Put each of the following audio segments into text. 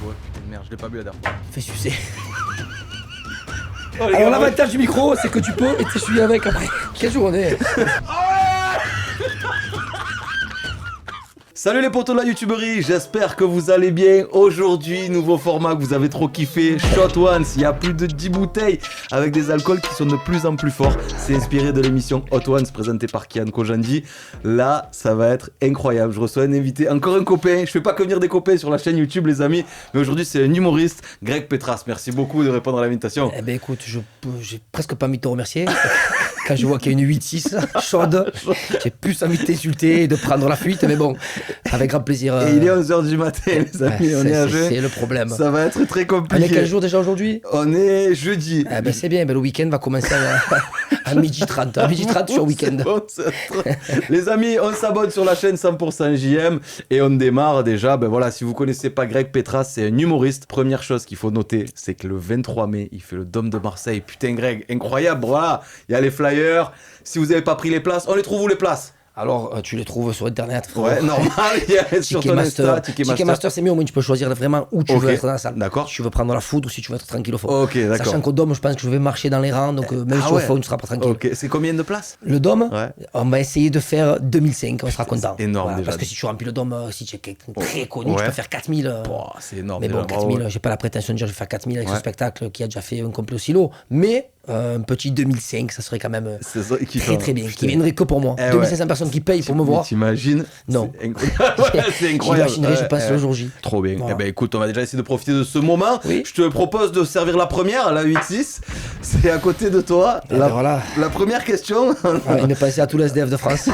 Ouais, putain de merde, je l'ai pas bu la dernière fois. Fais sucer. Oh, les Alors gars, l'avantage du micro, c'est que tu peux et t'essuyer avec après. Quelle journée. Salut les potos de la youtuberie, j'espère que vous allez bien. Aujourd'hui, nouveau format que vous avez trop kiffé, Shot Once. Il y a plus de 10 bouteilles avec des alcools qui sont de plus en plus forts. C'est inspiré de l'émission Hot Ones présentée par Kian Kojandi. Là, ça va être incroyable. Je reçois un invité, encore un copain. Je fais pas que venir des copains sur la chaîne YouTube les amis, mais aujourd'hui c'est un humoriste, Greg Petras. Merci beaucoup de répondre à l'invitation. Eh ben écoute, j'ai presque pas envie de te remercier. Quand je vois qu'il y a une 8-6 chaude, j'ai plus envie de t'insulter et de prendre la fuite, mais bon, avec grand plaisir. Et il est 11h du matin les amis, on est à jeun. C'est le problème. Ça va être très compliqué. On est quel jour déjà aujourd'hui? On est jeudi. Eh ben c'est bien, ben, le week-end va commencer à 12h30. À 12h30 sur week-end. Les amis, on s'abonne sur la chaîne 100% JM et on démarre déjà. Ben voilà, si vous connaissez pas Greg Petras, c'est un humoriste. Première chose qu'il faut noter, c'est que le 23 mai, il fait le Dôme de Marseille. Putain Greg, incroyable, voilà. Il y a les flyers. Si vous n'avez pas pris les places, on les trouve où les places? Alors, tu les trouves sur internet, frère. Ouais, normal, il y a sur ton Insta, Ticketmaster, c'est mieux, au moins tu peux choisir vraiment où tu veux être dans la salle. D'accord. Si tu veux prendre la foudre ou si tu veux être tranquille au fond. Ok, d'accord. Sachant qu'au Dôme, je pense que je vais marcher dans les rangs, donc même si au fond, tu seras pas tranquille. Ok, c'est combien de places? Le Dôme, Ouais. on va essayer de faire 2005, on sera content. C'est énorme déjà. Parce que si tu remplis le Dôme, si tu es quelqu'un de très connu, tu Ouais. peux faire 4000. C'est énorme. Mais bon, déjà, 4000, bravo. j'ai pas la prétention de dire je vais faire 4000 avec Ouais. ce spectacle qui a déjà fait un complet aussi lourd. Mais un petit 2005, ça serait quand même C'est ça qui très très bien. Qui viendrait que pour moi. Eh 2500 ouais. personnes qui payent pour me voir. T'imagines? Non. C'est incroyable. Ouais, c'est incroyable. J'imaginerai, je passe le jour J. Trop bien. Voilà. Eh ben écoute, on va déjà essayer de profiter de ce moment. Oui. Je te propose de servir la première, la 8-6. C'est à côté de toi. Eh ben voilà. La première question. Ouais, une pensée à tous les SDF de France.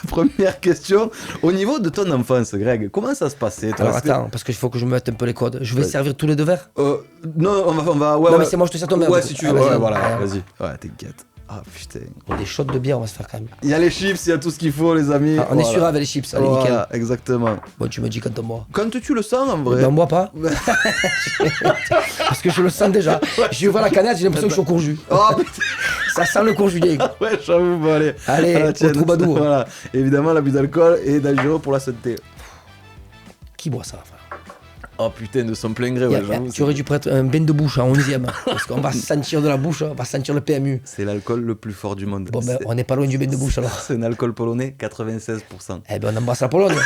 Première question. Au niveau de ton enfance, Greg, comment ça se passait toi? Alors Est-ce que- attends, parce qu'il faut que je me mette un peu les codes. Je vais servir tous les deux verres. Non, on va. Ouais, Non, ouais. mais c'est moi, je te sers ton verre. Ouais, du si coup. tu Ah, veux. vas-y. Ouais, voilà, Ouais. vas-y. Ouais, t'inquiète. Ah putain. Des shots de bière, on va se faire quand même. Il y a les chips, il y a tout ce qu'il faut, les amis. Ah, on est sûr avec les chips, allez, Voilà, nickel. exactement. Bon, tu me dis quand on boit. Quand tu le sens en vrai. Ben, on boit pas. Parce que je le sens déjà. Je vois la canette, j'ai l'impression que je suis au courjus. Oh putain. Ça sent le courjus. Ouais, j'avoue, bon, allez. Allez, À la au tienne. troubadour. Voilà. Évidemment, l'abus d'alcool est dangereux pour la santé. Qui boit ça, frère? Oh putain, de son plein gré, ouais, j'avoue. Tu aurais dû prendre un bain de bouche en 11e. Parce qu'on va sentir de la bouche, on va sentir le PMU. C'est l'alcool le plus fort du monde. Bon, ben, C'est- on n'est pas loin du bain de bouche alors. C'est un alcool polonais, 96%. Eh ben, on embrasse la Pologne.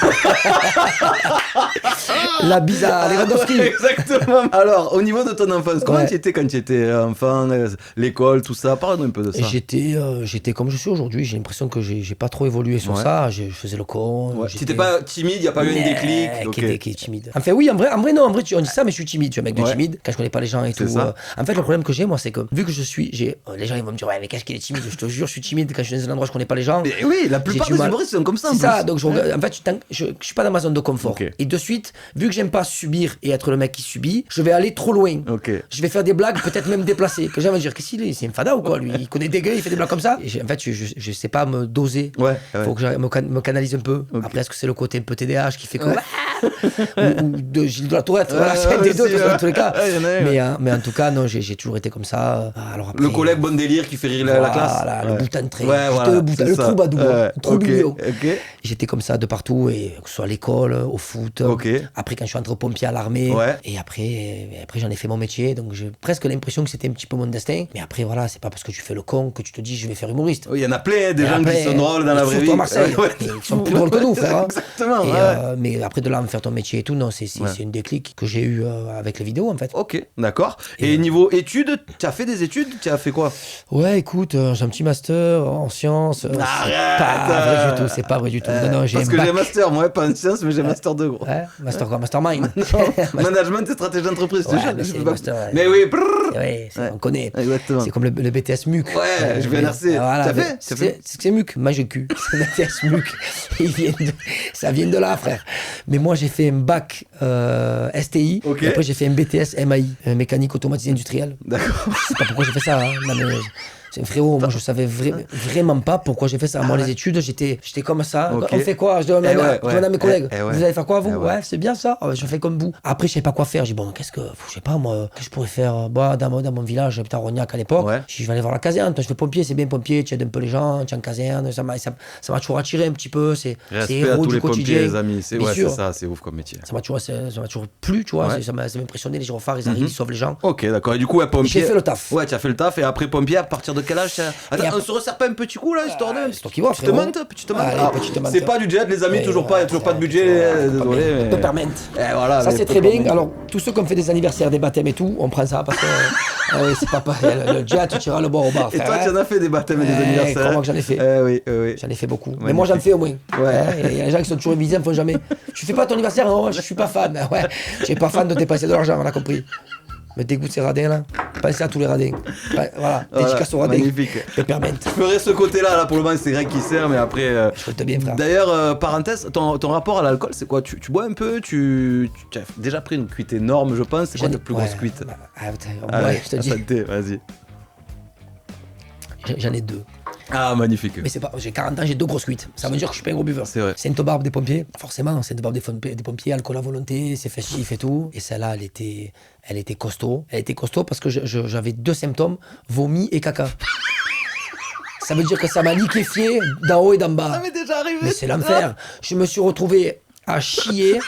La bise à Lewandowski. Exactement. Alors, au niveau de ton enfance, comment Ouais. tu étais quand tu étais enfant, l'école, tout ça? Parle-nous un peu de ça. J'étais comme je suis aujourd'hui. J'ai l'impression que j'ai pas trop évolué sur Ouais. ça. Je faisais le con. Ouais. Tu j'étais- n'étais pas timide, il n'y a pas eu un déclic. Ouais, Ok. qui est timide. Enfin, oui, en vrai, non, en vrai, on dit ça, mais je suis timide. Je suis un mec de Ouais. timide quand je connais pas les gens et C'est tout. ça. En fait, le problème que j'ai, moi, c'est que vu que les gens ils vont me dire, ouais, mais qu'est-ce qu'il est timide? Je te jure, je suis timide quand je suis dans un endroit, je connais pas les gens. Mais oui, la plupart du des mal. humoristes sont comme ça. en C'est ça, plus. donc en fait, je suis pas dans ma zone de confort. Ok. Et de suite, vu que j'aime pas subir et être le mec qui subit, je vais aller trop loin. Ok. Je vais faire des blagues, peut-être même déplacées. Que les gens vont dire, qu'est-ce qu'il est? C'est un fada ou quoi, lui? Il connaît des gars, il fait des blagues comme ça. Et en fait, je sais pas me doser. Ouais. Faut que me canalise un peu. Ok. Après, est-ce que c'est le côté un peu TDAH qui fait que. Ouais. ou de Gilles de la Tourette, voilà, c'est un ouais, des deux, si, dans tous les cas. ouais, y en a un, Mais en tout cas, non, j'ai toujours été comme ça. Alors après, Le collègue bon délire qui fait rire la classe. voilà, le Ouais. boutin de trait. Ouais, J'étais voilà, le boutin, c'est le ça. troubadour, Ouais, le troublion. Ok. J'étais comme ça de partout, et que ce soit à l'école, au foot. Ok. Après, quand je suis entré au pompier à l'armée. Ouais. Et après j'en ai fait mon métier. Donc j'ai presque l'impression que c'était un petit peu mon destin. Mais après, voilà, c'est pas parce que tu fais le con que tu te dis je vais faire humoriste. Il y en a plein, des Et gens après, qui sont drôles dans la vraie vie. surtout à Marseille. Ouais. Et ils sont plus drôles que nous, frère. Hein. Exactement. Et, ouais. mais après de là, me faire ton métier et tout, non, c'est une déclic que j'ai eu avec les vidéos en fait. Ok, d'accord. Et niveau études, tu as fait des études? Tu as fait quoi? Ouais, écoute, j'ai un petit master en sciences. C'est Arrête. pas vrai du tout, c'est pas vrai du tout. Non, j'ai Parce un que bac. j'ai master, moi, pas en sciences, mais j'ai master 2 gros. Ouais, master quoi? Mastermind. Non, management et stratégie d'entreprise, Ouais, je te jure, mais je c'est peux pas- master, ouais. Mais oui, brrr. Ouais, Ouais. on connaît. Exactement. C'est comme le BTS MUC. Ouais, je vais NRC. Voilà, T'as mais fait T'as fait c'est MUC, mange cul. C'est le BTS MUC. Ça vient de là, frère. Mais moi, j'ai fait un bac STI. Ok. Et après, j'ai fait un BTS MAI, mécanique automatisée industrielle. D'accord. Je sais pas pourquoi j'ai fait ça. Hein. Non, mais C'est frérot, moi je savais vraiment pas pourquoi j'ai fait ça. Moi les études, j'étais comme ça. Ok. On fait quoi? Je demande à mes collègues. ouais. Vous allez faire quoi vous? Eh ouais. Ouais, c'est bien ça. Je fais comme vous. Après je savais pas quoi faire. J'ai dit bon, je sais pas moi, qu'est-ce que je pourrais faire? Bah, dans mon village, j'habitais à Rognac à l'époque. Ouais. Je vais aller voir la caserne. Toi, je fais pompier, c'est bien pompier, tu aides un peu les gens, tu es en caserne, ça m'a toujours attiré un petit peu. C'est Respect à héros tous du les quotidien. pompiers, les amis. C'est Bien sûr. ça, c'est ouf comme métier. Ça m'a toujours plu, tu vois. Ouais. Ça m'a impressionné. Les gyrophares, ils arrivent, ils sauvent les gens. Ok, d'accord. Et du coup, ouais, pompier. J'ai fait le taf. Ouais, tu as fait le taf. Et après, pompier, à partir de quel âge Attends, après- on se resserre pas un petit coup là, histoire de. c'est toi qui vois, Petite frérot. menthe, petite menthe. Allez, Ah, petite menthe. c'est pas du jet, les amis, Ouais, toujours pas de budget. Désolé. mais- Peppermint. Eh, voilà, Ça mais c'est très bien. Peppermint. Alors tous ceux qui ont fait des anniversaires, des baptêmes et tout, on prend ça parce que ah oui, c'est pas pareil. Le jet, tu iras le boire au bar. Et frère, toi, hein. tu en as fait des baptêmes et des Ouais, anniversaires. crois-moi que j'en ai fait. Oui, oui. J'en ai fait beaucoup. Mais Magnifique. moi j'en fais au moins. Ouais. Hein, il y a des gens qui sont toujours évisés, ils ne font jamais. Tu fais pas ton anniversaire? Non, je suis pas fan. Ouais. Je suis pas fan de dépenser de l'argent, on a compris. Me dégoûte ces radins là. Pensez à tous les radins. Ouais, voilà, dédicace aux radins. Magnifique. Peppermint. Je ferai ce côté-là, là pour le moment, c'est Greg qui sert, mais après. Je te bien, frère. D'ailleurs, parenthèse, ton rapport à l'alcool, c'est quoi? Tu bois un peu? Tu as déjà pris une cuite énorme, je pense. C'est quoi ta plus grosse cuite? Ah, putain, Allez, ouais, je te à dis. santé, vas-y. J'en ai deux. Ah, magnifique. Mais c'est pas, j'ai 40 ans, j'ai deux grosses cuites. Ça veut dire que je suis pas un gros buveur. C'est vrai. Sainte-Barbe des pompiers, forcément, Sainte-Barbe des pompiers, alcool à volonté, c'est festif et tout. Et celle-là, elle était costaud. Elle était costaud parce que j'avais deux symptômes, vomi et caca. Ça veut dire que ça m'a liquéfié d'en haut et d'en bas. Ça m'est déjà arrivé. Mais c'est l'enfer. Je me suis retrouvé à chier.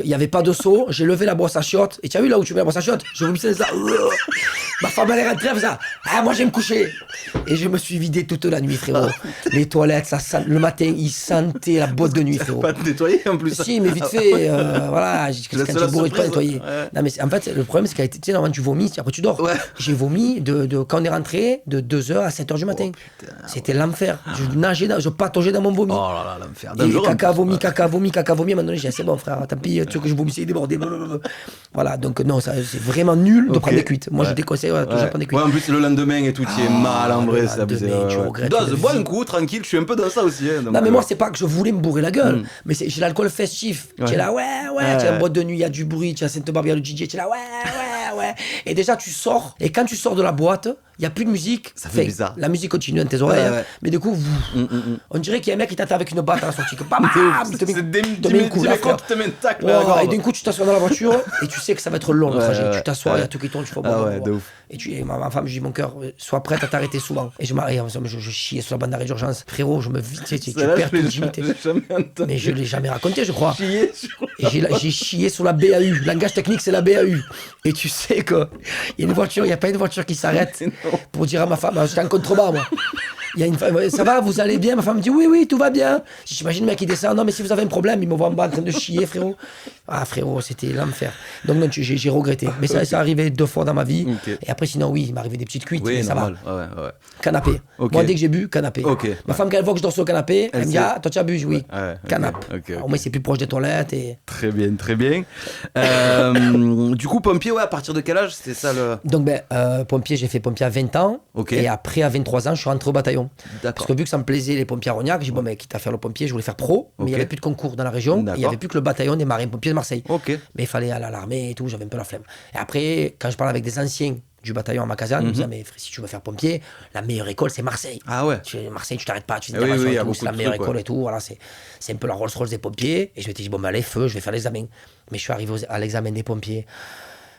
Il n'y avait pas de seau, j'ai levé la brosse à chiottes. Et tu as vu là où tu mets la brosse à chiottes? Je vomissais ça. Ma femme elle est rentrée, elle faisait ça. Ah, moi je vais me coucher. Et je me suis vidé toute la nuit, frérot. Les toilettes, ça sent. Le matin, il sentait la boîte de nuit, frérot. Pas te nettoyer en plus. Si, mais vite fait, voilà, quand laisse tu la es bourré de pas surprise. nettoyer. Ouais. Non, mais en fait, le problème, c'est que tu sais, normalement, tu vomis, après tu dors. Ouais. J'ai vomi quand on est rentré de 2h à 7h du matin. C'était l'enfer. Je nageais, je pataugeais dans mon vomi. Oh là là, l'enfer. Et Dangereux, caca, en plus. vomi, caca, vomi, caca, vomi. À un moment donné, j'ai dit, c'est bon, frère, tant pis, tu veux que je vomissais, débordé. Voilà, donc non, c'est vraiment nul de Ok. prendre des cuites. Moi, je Ouais. déconseille toujours de prendre des cuites. Ouais, en plus, le lendemain et tout, tu es mal en vrai, le c'est abusé. lendemain, tu ouais. regrettes Dose, une bois vie. un coup, tranquille, je suis un peu dans ça aussi. Hein, donc, Non, mais moi, c'est pas que je voulais me bourrer la gueule, mais j'ai l'alcool festif. Ouais. Tu es là, ouais, Ouais. tu es en boîte de nuit, il y a du bruit, tu es à Sainte-Barbe, il y a le DJ, tu es là, ouais. Et déjà, tu sors, et quand tu sors de la boîte, il n'y a plus de musique. Ça fait bizarre. La musique continue dans tes oreilles, Ouais. mais du coup, on dirait qu'il y a un mec qui t'attend avec une batte à la sortie. Que bam, il te met- C'est des il te met un coup, là, frère. tu te mets une tacle. Ouais, à la gorge. et d'un coup, tu t'assois dans la voiture et tu sais que ça va être long le Ouais, trajet. ouais, Tu t'assois, il y a ouais. tout qui tourne, tu fais Ah ouais, de ouf. Et ma femme, je dis mon cœur, sois prête à t'arrêter souvent. Et je chiais sur la bande d'arrêt d'urgence. Frérot, je me vide, tu Celle-là, perds je l'ai toute dignité. jamais entendu. Mais je l'ai jamais raconté, je crois. Chier sur- Et j'ai chié sur la BAU. Langage technique, c'est la BAU. Et tu sais que il y a une voiture, il n'y a pas une voiture qui s'arrête Non. pour dire à ma femme, j'étais en contrebas, moi. Il y a une femme, ça va, vous allez bien? Ma femme me dit, oui, tout va bien. J'imagine le mec qui descend, non, mais si vous avez un problème, il me voit en bas en train de chier, frérot. Ah, frérot, c'était l'enfer. Donc, non, j'ai regretté. Mais ça arrivé 2 fois dans ma vie. Ok. Et après, sinon, oui, il m'arrivait des petites cuites, Oui, mais ça va. normal. Ouais. Canapé. Ok. Moi, dès que j'ai bu, canapé. Ok. Ma femme, quand elle voit que je dors sur le canapé, elle me dit, sait. ah, toi, tu as bu? Oui. Ouais, ok, Canapé. ok. Au moins, c'est plus proche des toilettes. Et... Très bien, très bien. Du coup, pompier, ouais, à partir de quel âge c'était ça le. Donc, pompier, j'ai fait pompier à 20 ans. Ok. Et après, à 23 ans, je suis rentré au bataillon. Parce D'accord. que vu que ça me plaisait, les pompiers à Rognac, j'ai dit, bon, mais quitte à faire le pompier, je voulais faire pro. Mais il n'y Ok. avait plus de concours dans la région. Et il n'y D'accord. avait plus que le bataillon des marins-pompiers de Marseille. Ok. Mais il fallait aller à l'armée et tout, j'avais un peu la flemme. Et après, quand je parle avec des anciens du bataillon à ma caserne, ils me disaient, mais frère, si tu veux faire pompier, la meilleure école, c'est Marseille. Ah ouais. Marseille, tu t'arrêtes pas, tu fais Oui, des interventions oui, il y et a tout, beaucoup c'est la de meilleure trucs, école ouais. et tout. Voilà, c'est un peu la Rolls-Royce des pompiers. Et je m'étais dit, bon, mais allez, feu, je vais faire l'examen. Mais je suis arrivé à l'examen des pompiers.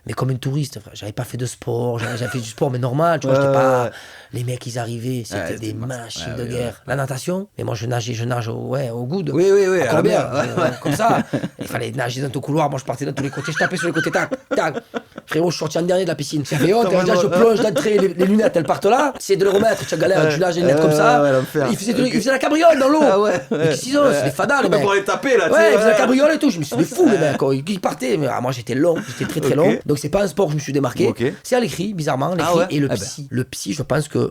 Mais comme un touriste, frère. J'avais pas fait de sport, j'avais fait du sport, mais normal, tu vois, j'étais pas. Les mecs, ils arrivaient, c'était Ouais, des c'était machines ouais, de ouais, guerre. La natation, mais moi je nage au good. Oui, à Encore la bien, mer, ouais. comme ça. Il fallait nager dans ton couloir, moi je partais dans tous les côtés, je tapais sur les côtés, tac, tac. Frérot, je suis sorti en dernier de la piscine. Ça fait honte, Comment déjà je plonge d'entrée, les lunettes elles partent là, c'est de les remettre, tu galères, tu nages les lunettes comme ça. Ouais, l'enfer. Il faisait la cabriole dans l'eau. Ah ouais. Mais qu'est-ce qu'ils ont, c'est des fadas les mecs. Pour les taper là, tu Ouais, sais, ils faisaient la cabriole et tout. Je me suis dit, fou, les mecs. Ils partaient. Mais moi, j'étais long. J'étais très, très Ok. long. Donc, c'est pas un sport que je me suis démarqué. Ok. C'est à l'écrit, bizarrement. L'écrit Ah ouais. et le Ah ben. psy. Le psy, je pense que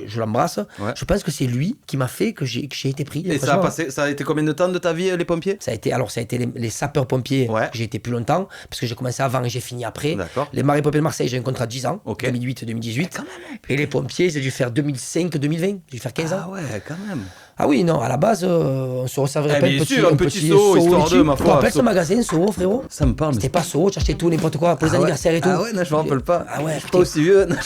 je l'embrasse. Ouais. Je pense que c'est lui qui m'a fait que j'ai été pris. Et ça a passé, ça a été combien de temps de ta vie, les pompiers? Ça a été les sapeurs-pompiers Ouais. que j'ai été plus longtemps, parce que j'ai commencé avant et j'ai fini après. D'accord. D'accord. Les marins-pompiers de Marseille, j'ai un contrat de 10 ans, Ok. 2008-2018. Et les pompiers, j'ai dû faire 2005-2020, j'ai dû faire 15 ans. Ah ouais, quand même. Ah oui, non, à la base, on se resservait Eh pas bien sûr, un petit seau, histoire de, ma Tu te foi, rappelles seau. ce magasin, Soho, frérot? Ça me parle. mais C'était pas Soho, tu achetais tout, n'importe quoi, pour les anniversaires et tout. Ah ouais, non, je me rappelle pas. Ah ouais, je suis pas aussi vieux. Non,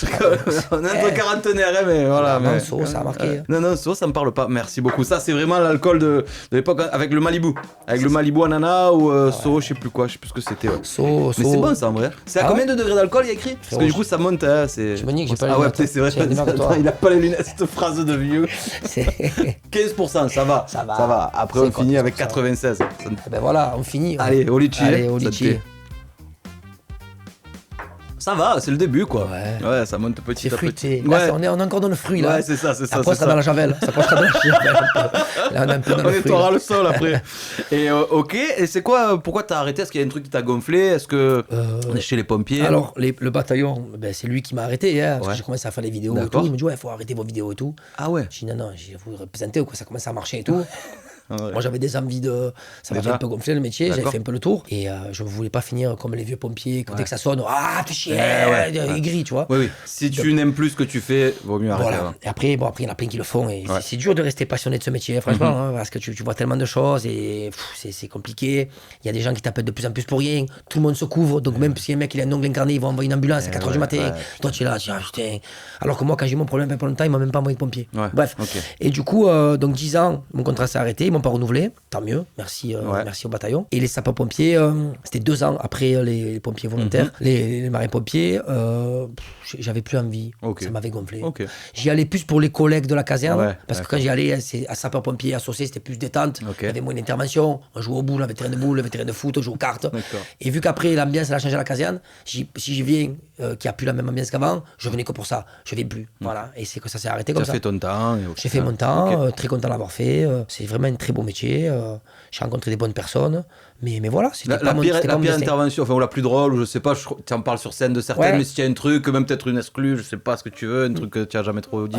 on est un peu Eh. quarantenaire, hein, mais voilà. Ah non, mais... Soho, ça a marqué. Non, Soho, ça me parle pas. Merci beaucoup. Ça, c'est vraiment l'alcool de l'époque avec le Malibu. Avec le Malibu ananas ou Soho, je sais plus quoi, je sais plus ce que c'était. Ouais. Soho. Mais c'est bon ça en vrai. C'est à Ah combien de degrés d'alcool il y a écrit? Parce que du coup ça monte. Hein, c'est... Je me dis que j'ai pas les Ah ouais, lunettes. peut-être c'est vrai. J'ai les lunettes de toi. Il a pas les lunettes, cette phrase de vieux. C'est... 15%, ça va. Ça va. Après on C'est quoi, finit avec 15%? 96. Eh ben voilà, on finit. Allez, au litchi. Allez, au ça te litchi. plaît. Ça va, c'est le début quoi. Ouais. Ça monte petit C'est à fruité. petit. Là, Ouais. on est encore dans le fruit là. Ouais, c'est ça. Après, ça dans la javel. Ça passe dans la javel. Là, on est un peu dans On le fruit. nettoiera là. le sol après. Et ok, et c'est quoi, pourquoi t'as arrêté? Est-ce qu'il y a un truc qui t'a gonflé? Est-ce que on est chez les pompiers? Alors, le bataillon, ben, c'est lui qui m'a arrêté. Hein, parce Ouais. que j'ai commencé à faire des vidéos et D'accord. tout. Il me dit, ouais, il faut arrêter vos vidéos et tout. Ah ouais. Je dis, non, vous représentez ou quoi, ça commence à marcher et tout. Ah ouais. Moi, j'avais des envies de. Ça m'avait Déjà. un peu gonflé le métier, j'avais D'accord. fait un peu le tour. Et je ne voulais pas finir comme les vieux pompiers, quand dès que ça sonne, ah, fais chier, Ouais. aigri, tu vois. Oui. Si tu n'aimes plus ce que tu fais, vaut mieux arrêter. Voilà. hein. Et après, bon, après, il y en a plein qui le font. Et Ouais. c'est dur de rester passionné de ce métier, franchement, hein, parce que tu vois tellement de choses et c'est compliqué. Il y a des gens qui t'appellent de plus en plus pour rien. Tout le monde se couvre. Donc, même si un mec il a un ongle incarné, ils vont envoyer une ambulance à 4h du matin. ouais. Toi, tu es là, tu dis, ah, putain. Alors que moi, quand j'ai eu mon problème il y a pas longtemps, ils m'ont même pas envoyé de pompier. Ouais. Bref. Ok. Et du coup, donc 10 ans, mon contrat s'est arrêté. Ils m'ont pas renouvelé. Tant mieux. Merci, Ouais. merci au bataillon. Et les sapeurs-pompiers, c'était 2 ans après les pompiers volontaires, les marins-pompiers. J'avais plus envie. Ok. Ça m'avait gonflé. Ok. J'y allais plus pour les collègues de la caserne, Ouais, parce que d'accord. quand j'y allais, c'est à sapeur-pompier associé, c'était plus détente. Ok. Il y avait moins d'intervention. On jouait au boule, on avait terrain de boule, on avait terrain de foot, on jouait aux cartes. D'accord. Et vu qu'après, l'ambiance, elle a changé à la caserne, si j'y viens, qu'il n'y a plus la même ambiance qu'avant, je venais que pour ça. Je vais plus. Voilà. Et c'est que ça s'est arrêté Tu comme as ça. fait ton temps. et au J'ai fait final- mon temps, Ok. très content de l'avoir fait. C'est vraiment un très beau métier. J'ai rencontré des bonnes personnes. Mais voilà, c'était La, pas la mon pire, c'était la pas mon pire destin. intervention, enfin, ou la plus drôle, ou je sais pas, tu en parles sur scène de certaines, Ouais. mais si tu as un truc, même peut-être une exclue, je sais pas ce que tu veux, un truc que tu as jamais trop dit.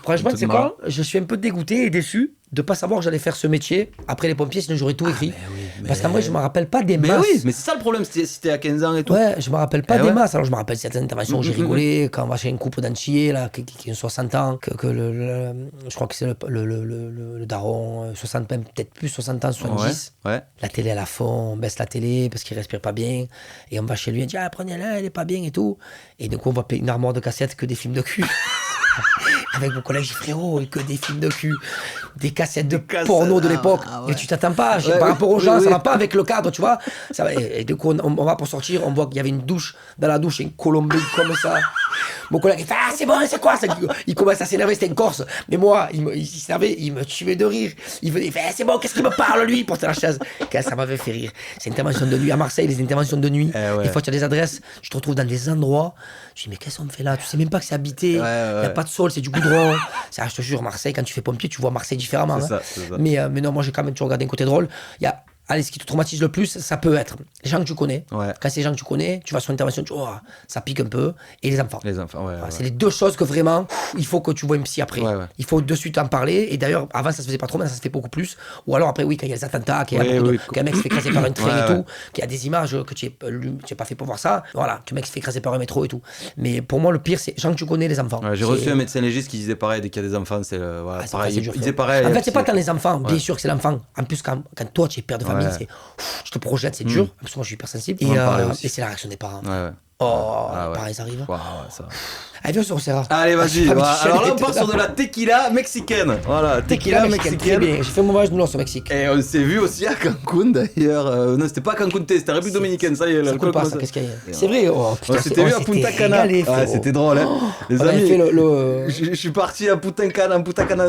Franchement, un tu sais truc quoi? Je suis un peu dégoûté et déçu de pas savoir que j'allais faire ce métier après les pompiers, sinon j'aurais tout écrit. Parce qu'en vrai, je me rappelle pas des Mais masses. oui, mais c'est ça le problème, si t'es à 15 ans et tout. Ouais, je me rappelle pas Eh des ouais. masses. Alors je me rappelle certaines interventions où j'ai rigolé, quand on va chez un couple d'antillais là, qui ont 60 ans, que je crois que c'est le daron, 60, même peut-être plus 60 ans, 70. Ouais. La télé à la fond, on baisse la télé parce qu'il respire pas bien. Et on va chez lui, on dit, ah, prenez-la, elle est pas bien et tout. Et du coup, on voit une armoire de cassettes que des films de cul. Avec mon collègue, je dis, frérot, que des films de cul, des cassettes de porno de l'époque. ouais. Et tu t'attends pas, Ouais, par oui, rapport aux oui, gens, oui. ça va pas avec le cadre, tu vois. Ça va, et du coup, on va pour sortir, on voit qu'il y avait une douche, dans la douche, il y a une colombée comme ça. Mon collègue, il fait, ah, c'est bon, c'est quoi ça? Il commence à s'énerver, c'était une Corse. Mais moi, il s'énervait, il me tuait de rire. Il venait, il fait, ah, c'est bon, qu'est-ce qu'il me parle, lui? Il portait la chaise. Ça m'avait fait rire. C'est une intervention de nuit à Marseille, les interventions de nuit. Eh ouais. Des fois, tu as des adresses, tu te retrouves dans des endroits. Je dis, mais qu'est-ce qu'on me fait là? Tu sais même pas que c'est habité. Il n'y a pas de sol, c'est du goudron. Ça, je te jure, Marseille, quand tu fais pompier, tu vois Marseille différemment. C'est hein. ça, c'est ça. Mais non, moi, j'ai quand même toujours regardé un côté drôle. Il y a. Allez, ce qui te traumatise le plus, ça peut être les gens que tu connais. Ouais. Quand c'est les gens que tu connais, tu vas sur une intervention, tu dis, oh, ça pique un peu. Et les enfants. Les enfants, ouais. Voilà, ouais. c'est les deux choses que vraiment, il faut que tu vois un psy après. Ouais, ouais. Il faut de suite en parler. Et d'ailleurs, avant, ça se faisait pas trop, maintenant, ça se fait beaucoup plus. Ou alors après, oui, quand il y a des attentats, qu'il y a Oui, beaucoup de- oui. qu'un mec se fait écraser par un train Ouais, et ouais. tout, qu'il y a des images que tu n'es pas fait pour voir ça. Voilà, qu'un mec se fait écraser par un métro et tout. Mais pour moi, le pire, c'est les gens que tu connais, les enfants. Ouais, j'ai C'est- reçu un médecin légiste qui disait pareil, dès qu'il y a des enfants, c'est voilà, Ah, c'est pareil. pas- c'est dur, Il disait frérot. pareil. En fait, c'est pas psy- tant les enfants, bien Ouais. sûr que c'est l'enfant. En plus, quand toi, tu es père de famille, Ouais. c'est tu te projettes, c'est dur. Parce que moi, je suis hypersensible. On en parlait aussi. Et c'est la réaction des parents. Ouais, ouais. Oh, Ah ouais. pareil, ça arrive. Waouh, ça. Allez, viens, on se resserre. Allez, vas-y. Ah, voilà. Michel Alors là, on était part sur là. de la tequila mexicaine. Voilà, Tequila tequila mexicaine, très mexicaine. bien. J'ai fait mon voyage de noces au Mexique. Et on s'est vu aussi à Cancun d'ailleurs. Non, c'était pas à Cancun, c'était République Dominicaine, ça y est. Ça l'alcool coule pas, commence ça, à- qu'est-ce qu'il y a? C'est vrai, oh putain, On s'était vu à s'était Punta Cana. régalé, Ouais, frérot. c'était drôle, hein. Les On avait amis. fait le Je suis parti à Punta Cana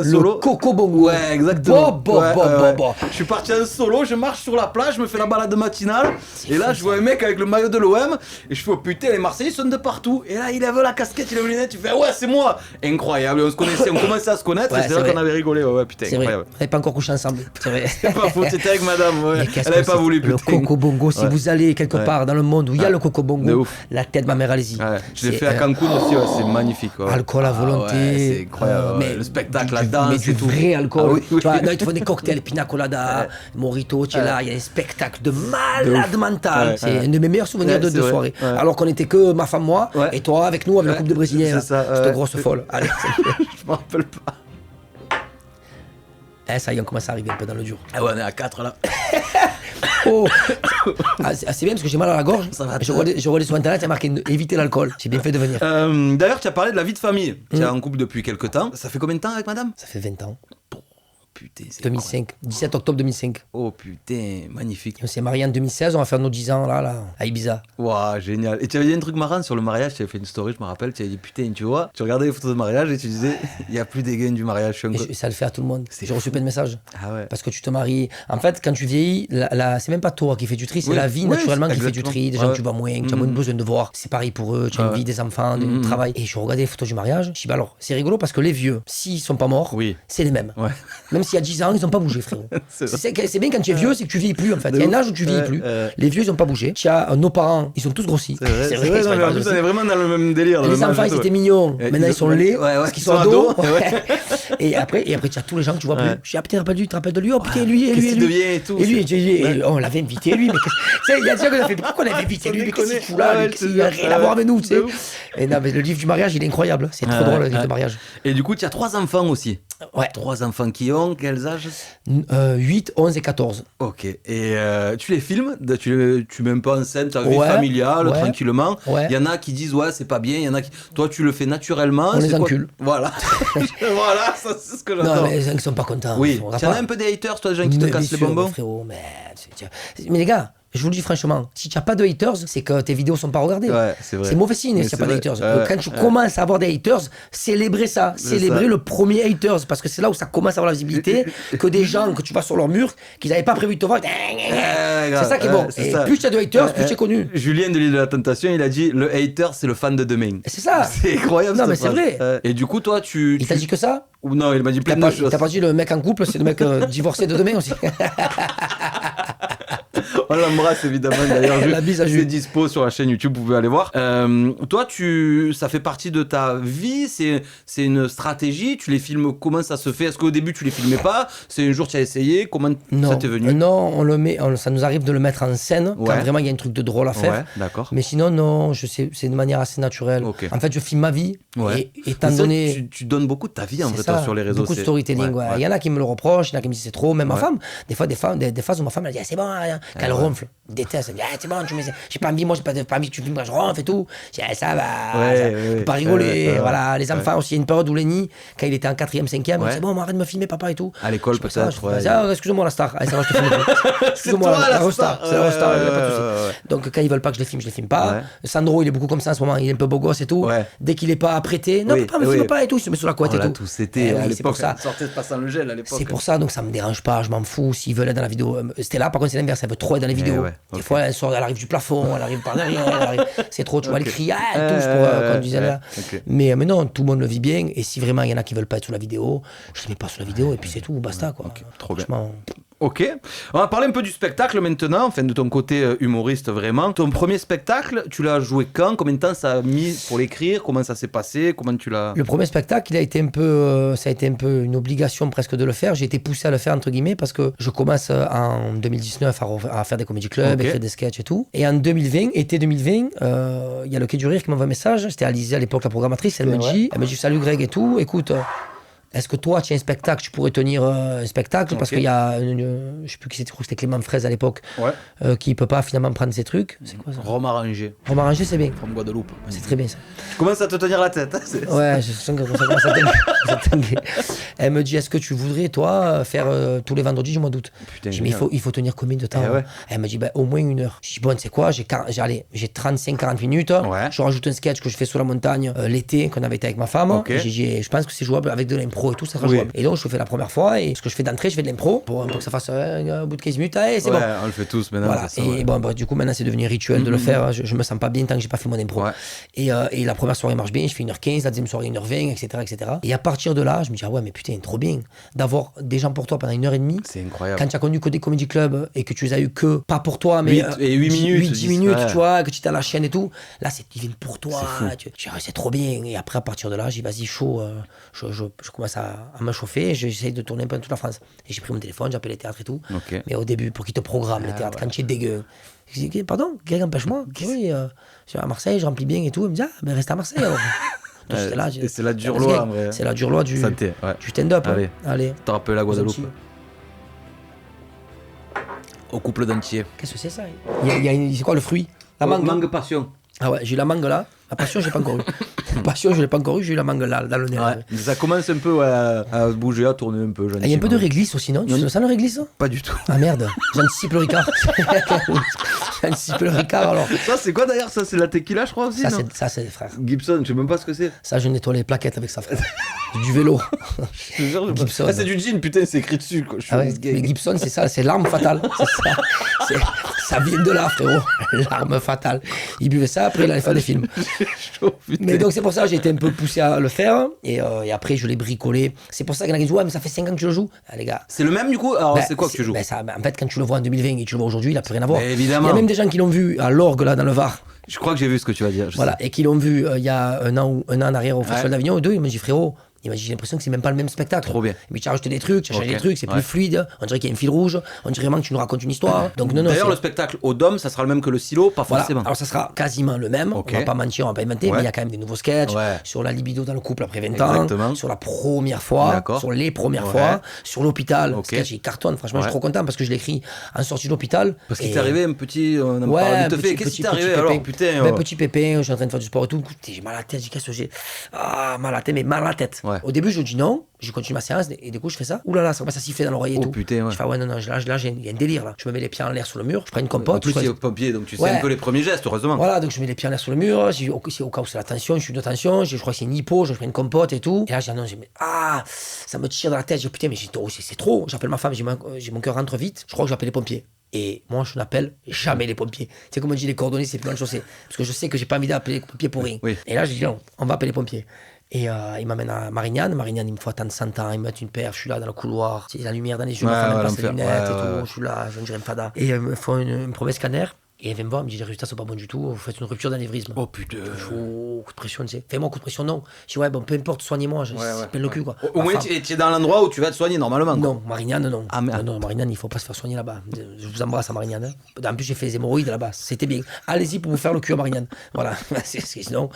en solo. Coco Bongo. Ouais, exactement. Bon. Je suis parti en solo, je marche sur la plage, je me fais la balade matinale. Et là, je vois un mec avec le maillot de l'OM. Et je fais, oh putain, les Marseillais sont de partout. Et là, il lève la casquette, il lève les lunettes, tu fais ouais, c'est moi. Incroyable, on commençait à se connaître, Ouais, et c'est c'est là vrai. qu'on avait rigolé. Ouais, putain, C'est vrai, on incroyable. n'avait pas encore couché ensemble, c'est vrai. C'est pas faux, t'étais avec madame, ouais. Mais qu'est-ce Elle avait que pas c'est voulu, le putain. coco bongo, si Ouais. vous allez quelque Ouais. part dans le monde où il y a Ouais. le coco De bongo, ouf. la tête de ma mère, allez-y. Ouais, je l'ai C'est, fait à Cancun aussi, ouais, c'est magnifique. Ouais. Alcool à volonté. Ouais, c'est incroyable. Ouais. Le spectacle, la danse. Mais du et tout. vrai alcool. Ah oui, oui. Tu vois, non, ils te font des cocktails, pina colada, mojito, tu es là, il y a des spectacles de malade mental. Ouais, C'est ouais. un de mes meilleurs souvenirs Ouais, de c'est vrai. soirée. Ouais. Alors qu'on était que ma femme, moi, Ouais. et toi avec nous, avec le couple de Brésiliens. C'est là. ça, Cette ouais. grosse folle. Allez, Je me rappelle pas. ça y est, on commence à arriver un peu dans le dur. Ah ouais, on est à 4 là. Oh. C'est bien parce que j'ai mal à la gorge. Ça va, Je regardais sur internet, il y a marqué éviter l'alcool. J'ai bien fait de venir. D'ailleurs, tu as parlé de la vie de famille. Tu es en couple depuis quelques temps. Ça fait combien de temps avec madame? Ça fait 20 ans. Putain, c'est 2005. 17 octobre 2005. Oh putain, magnifique. On s'est mariés en 2016, on va faire nos 10 ans là, à Ibiza. Waouh, génial. Et tu avais dit un truc marrant sur le mariage, tu avais fait une story, je me rappelle, tu avais dit putain, tu vois, tu regardais les photos de mariage et tu disais, il n'y a plus des gains du mariage. Je suis Et ça le fait à tout le monde. J'ai reçu plein de messages. Ah ouais. Parce que tu te maries. En fait, quand tu vieillis, c'est même pas toi qui fais du tri, c'est Oui, la vie oui, naturellement c'est qui fait du exactement. tri. Des gens Ouais. que tu vois moins, que tu as moins besoin de voir. C'est pareil pour eux, tu as une vie, des enfants, du travail. Et je regardais les photos du mariage. Je dis, bah alors, c'est rigolo parce que les vieux, s'ils sont pas morts, Oui. c'est les mêmes. Ouais. Même s'il y a 10 ans, ils ont pas bougé, frérot. C'est bien quand tu es vieux, c'est que tu vieillis plus en fait. Il y a un âge où tu vieillis plus. Les vieux, ils ont pas bougé. Tu as nos parents, ils sont tous grossis. C'est vrai, c'est non, pas mais en grave plus, aussi. on est vraiment dans le même délire. dans Les le même enfants, âge, ils étaient ouais. mignons. Et Maintenant, ils sont laids. ouais, parce qu'ils sont ados. Et après, tu as tous les gens que tu vois Ouais. plus. Je dis, ah putain, tu te rappelles de lui. Oh putain, lui, et Qu'est-ce lui, et qu'il lui. devient et tout, Et lui, c'est- et on l'avait invité, lui. Mais tu sais, il y a des gens qui ont fait, pourquoi on l'avait invité, lui? Mais qu'est-ce qu'il fout là? Ouais, lui, qu'est-ce qu'il a rien à voir avec nous, tu sais. de ouf. Et non, mais le livre du mariage, il est incroyable. C'est trop drôle, le livre de mariage. Et du coup, tu as 3 enfants aussi. Ouais. 3 enfants qui ont quels âges? 8, 11 et 14. Ok. Et tu les filmes? Tu mets un peu en scène ta vie Ouais, familiale, ouais, tranquillement. ouais. Il y en a qui disent ouais, c'est pas bien. Il y en a qui. Toi, tu le fais naturellement. On c'est les quoi encule. Voilà. Voilà, ça, c'est ce que Non, j'adore. mais les gens qui sont pas contents. Oui. on va Tu en as pas- un peu des haters, toi, des gens qui te Mais cassent bien les sûr, bonbons? frérot, mais les gars, je vous le dis franchement, si tu n'as pas de haters, c'est que tes vidéos sont pas regardées. Ouais, c'est vrai. C'est mauvais signe Mais s'il n'y a c'est pas de vrai. haters. Donc, quand tu commences à avoir des haters, célébrez ça. C'est Célébrez ça. le premier haters. Parce que c'est là où ça commence à avoir la visibilité. Que des gens que tu vois sur leur mur, qu'ils n'avaient pas prévu de te voir. C'est ça qui est bon. c'est Et ça. plus tu as de haters, plus tu es connu. Julien de l'île de la Tentation, il a dit le hater, c'est le fan de demain. C'est ça. C'est incroyable. Non, cette mais c'est phrase. vrai. Et du coup, toi, tu. Il t'a dit que ça? Ou non, il m'a dit plein T'as de choses. pas dit le mec en couple, c'est le mec divorcé de demain aussi. On l'embrasse évidemment d'ailleurs. La bise à C'est Jules. dispo sur la chaîne YouTube, vous pouvez aller voir. Toi, ça fait partie de ta vie, c'est une stratégie. Tu les filmes, comment ça se fait? Est-ce qu'au début tu les filmais pas? C'est un jour tu as essayé? Comment Non, ça t'est venu? non, ça nous arrive de le mettre en scène Ouais. quand vraiment il y a un truc de drôle à faire. Ouais, d'accord. Mais sinon, non, c'est de manière assez naturelle. Ok. En fait, je filme ma vie. Ouais. Et étant Mais ça, donné. tu donnes beaucoup de ta vie en C'est vrai, ça, toi, sur les réseaux. beaucoup de storytelling, ouais. Il y en a qui me le reprochent, il y en a qui me disent c'est trop. Même ma Ouais. femme, des phases où ma femme elle dit ah, c'est bon, rien. Quand elle ronfle, elle déteste, elle me dit ah, c'est bon, j'ai pas envie, moi j'ai pas envie que tu filmes quand je ronfle et tout. Je dis ah, ça va, faut pas rigoler. Voilà, les enfants aussi, il y a une période où Lenny, quand il était en 4e, 5e, Ouais. c'est bon, arrête de me filmer, papa et tout. À l'école, Je fais ça, peut-être, je fais ouais. ça, excuse-moi la star. Allez, ça va, je te filme. Excuse-moi, toi, la resta, star. c'est la resta, Ouais, y a pas de ouais, souci. ouais. Donc quand ils veulent pas que je les filme pas. Ouais. Sandro, il est beaucoup comme ça en ce moment, il est un peu beau gosse et tout. Ouais. Dès qu'il est pas apprêté, non, Oui, papa, me oui. filme pas et tout, il se met sous la couette On et l'a tout. tous été Eh à oui, c'est l'époque. pour ça. Sortez pas sans le gel à l'époque. C'est pour ça, donc ça me dérange pas, je m'en fous. S'ils veulent être dans la vidéo. Stella, par contre, c'est l'inverse, elle veut trop être dans les vidéos. ouais, Des ok. fois, elle sort, elle arrive du plafond, elle arrive par derrière, c'est trop, tu vois, elle crie, ah, elle touche pour qu'on dise là. ok. Mais non, tout le monde le vit bien, et si vraiment il y en a qui veulent pas être sous la vidéo, je les mets pas sous la vidéo, et puis c'est tout, basta, quoi. trop bien. Franchement, Ok, on va parler un peu du spectacle maintenant, enfin de ton côté humoriste vraiment. Ton premier spectacle, tu l'as joué quand? Combien de temps ça a mis pour l'écrire? Comment ça s'est passé? Comment tu l'as... le premier spectacle, ça a été un peu une obligation presque de le faire. J'ai été poussé à le faire entre guillemets parce que je commence en 2019 à faire des comédie clubs, Ok. écrire des sketchs et tout. Et en 2020, été 2020, il y a le Quai du Rire qui m'envoie un message. C'était Alizée à l'époque la programmatrice. Elle me dit salut Greg et tout. Écoute. Est-ce que toi, tu as un spectacle, tu pourrais tenir un spectacle? Parce qu'il y a, je sais plus qui c'était, je crois que c'était Clément Fraise à l'époque, qui peut pas finalement prendre ses trucs. C'est quoi ça? Rome arrangé, Rome arrangé, c'est bien. from Guadeloupe. C'est très bien ça. Tu commences à te tenir la tête. Hein, Ouais, je sens que ça commence à tanguer. Elle me dit, est-ce que tu voudrais, toi, faire tous les vendredis du mois d'août? Putain, Je dis, mais il faut tenir combien de temps? Eh ouais. Elle me dit, au moins 1 heure. Je dis, bon, tu sais quoi, j'ai 35-40 minutes. Ouais. Je rajoute un sketch que je fais sur la montagne l'été, qu'on avait été avec ma femme. Ok. Et j'ai dit, je pense que c'est jouable avec de l'impro. l'impro et tout, ça sera jouable. Et donc, je le fais la première fois, et ce que je fais d'entrée, je fais de l'impro, pour que ça fasse au bout de 15 minutes, allez, c'est bon. On le fait tous maintenant. Voilà. Ça, et bon, du coup, maintenant, c'est devenu rituel de le faire. Je me sens pas bien tant que j'ai pas fait mon impro. Ouais. Et la première soirée marche bien, je fais 1h15, la deuxième soirée 1h20, etc., etc. Et à partir de là, je me dis, ah ouais, mais putain, trop bien d'avoir des gens pour toi pendant 1h30. C'est incroyable. Quand tu as connu que des comédie clubs et que tu les as eu que, pas pour toi, mais 8 minutes. 10 minutes, tu vois, que tu t'as la chaîne et tout. Là, ils viennent pour toi. C'est trop bien. Et après, à partir de là, j'ai dit, vas-y, chaud. Je commence à me chauffer. J'essaie de tourner un peu dans toute la France. Et j'ai pris mon téléphone, j'appelle les théâtres et tout. Okay. Mais au début, pour qu'ils te programment les théâtres, quand tu es dégueu. Je dis, pardon, quelqu'un empêche-moi. Oui, je suis à Marseille, je remplis bien et tout. Il me dit, ah, ben reste à Marseille alors. C'est la dure loi, en vrai. C'est la dure loi du stand-up. Allez. T'as rappelé la Guadeloupe. Au couple d'entier. Qu'est-ce que c'est ça? C'est quoi le fruit? La mangue. Mangue passion. Ah ouais, j'ai eu la mangue là. La passion, j'ai pas encore eu. La passion, je l'ai pas encore eu, j'ai eu la mangue là, dans le nez. Ouais. Ça commence un peu à bouger, à tourner un peu. Il y a un peu de réglisse aussi, non? Tu sens ça le réglisse? Pas du tout. Ah merde, j'anticipe le Ricard. J'anticipe le Ricard alors. Ça, c'est quoi d'ailleurs? Ça, c'est la tequila, je crois aussi. Ça, c'est frère. Gibson, je sais même pas ce que c'est. Ça, je nettoie les plaquettes avec ça, frère. Du vélo. Je te jure, Gibson. Ah, c'est du gin, putain, c'est écrit dessus. Quoi. Ah ouais, mais Gibson, c'est ça, c'est l'arme fatale. C'est ça. Ça vient de là, frérot. L'arme fatale. Il buvait ça, après il allait faire des films. Chaud, mais donc c'est pour ça que j'ai été un peu poussé à le faire. Et après, je l'ai bricolé. C'est pour ça qu'il y en a qui disent, ouais, mais ça fait 5 ans que tu le joues. Ah, les gars. C'est le même du coup? Alors, c'est quoi que tu joues? En fait, quand tu le vois en 2020 et tu le vois aujourd'hui, il n'a plus rien à voir. Mais évidemment. Il y a même des gens qui l'ont vu à l'orgue, là, dans le Var. Je crois que j'ai vu ce que tu vas dire. Voilà, et qui l'ont vu il y a un an en arrière au Festival d'Avignon, ou deux. Ils m'ont dit, frérot, j'ai l'impression que c'est même pas le même spectacle. Trop bien. Mais tu as rajouté des trucs, tu as changé des trucs, c'est plus fluide. On dirait qu'il y a un fil rouge. On dirait vraiment que tu nous racontes une histoire. Donc, non, d'ailleurs, le spectacle au Dôme, ça sera le même que le Silo, pas forcément. Alors, ça sera quasiment le même. On va pas mentir, on va pas inventer, mais il y a quand même des nouveaux sketchs sur la libido dans le couple après 20 ans, sur la première fois, sur les premières fois, sur l'hôpital. Sketch, il cartonne. Franchement, je suis trop content parce que je l'ai écrit en sortie de l'hôpital. Parce qu'il t'est arrivé un petit. Qu'est-ce qui t'est arrivé alors, putain? Un petit pépin, je suis en train de faire du sport et tout. J'ai mal à la tête, j'ai qu'est-ce que j'ai? Ah, mal à la tête, mais mal à la tête. Au début, je dis non. Je continue ma séance et du coup je fais ça. Ouh là là, ça commence à siffler dans l'oreiller et tout. Putain, ouais. Je fais ouais, non, là il y a un délire là. Je me mets les pieds en l'air sur le mur, je prends une compote. En plus, c'est au pompier, donc tu sais un peu les premiers gestes, heureusement. Voilà, donc je mets les pieds en l'air sur le mur. Au cas où c'est la tension, je suis de tension. Je crois que c'est une hypo, je prends une compote et tout. Et là, ça me tire dans la tête. Je dis putain, mais c'est trop. J'appelle ma femme, j'ai mon cœur rentre vite. Je crois que j'appelle les pompiers. Et moi, je n'appelle jamais les pompiers. Tu sais, comme on dit, les coordonnées, c'est plus mal chaussée. Parce que je sais que j'ai pas envie d'appeler les pompiers pour rien. Et là, je dis non, on va appeler les pompiers. Et il m'amène à Marignane. Marignane, il me faut attendre 100 ans. Ils me mettent une paire. Je suis là dans le couloir. C'est la lumière dans les yeux. Ma femme passe les lunettes et tout. Je suis là, je dirais une fada. Et ils me font une promesse scanner. Et elle vient me voir, elle me dit les résultats sont pas bons du tout, vous faites une rupture d'anévrisme. Oh putain. Coup de pression, tu sais. Fais-moi coup de pression, non. Je dis ouais, bon, peu importe, soignez-moi, c'est peine le cul quoi. Au moins, tu es dans l'endroit où tu vas te soigner normalement. Non, Marignane, non. Ah merde. Non, Marignane, il faut pas se faire soigner là-bas. Je vous embrasse à Marignane. En plus, j'ai fait les hémorroïdes là-bas, c'était bien. Allez-y pour vous faire le cul à Marignane. Voilà, sinon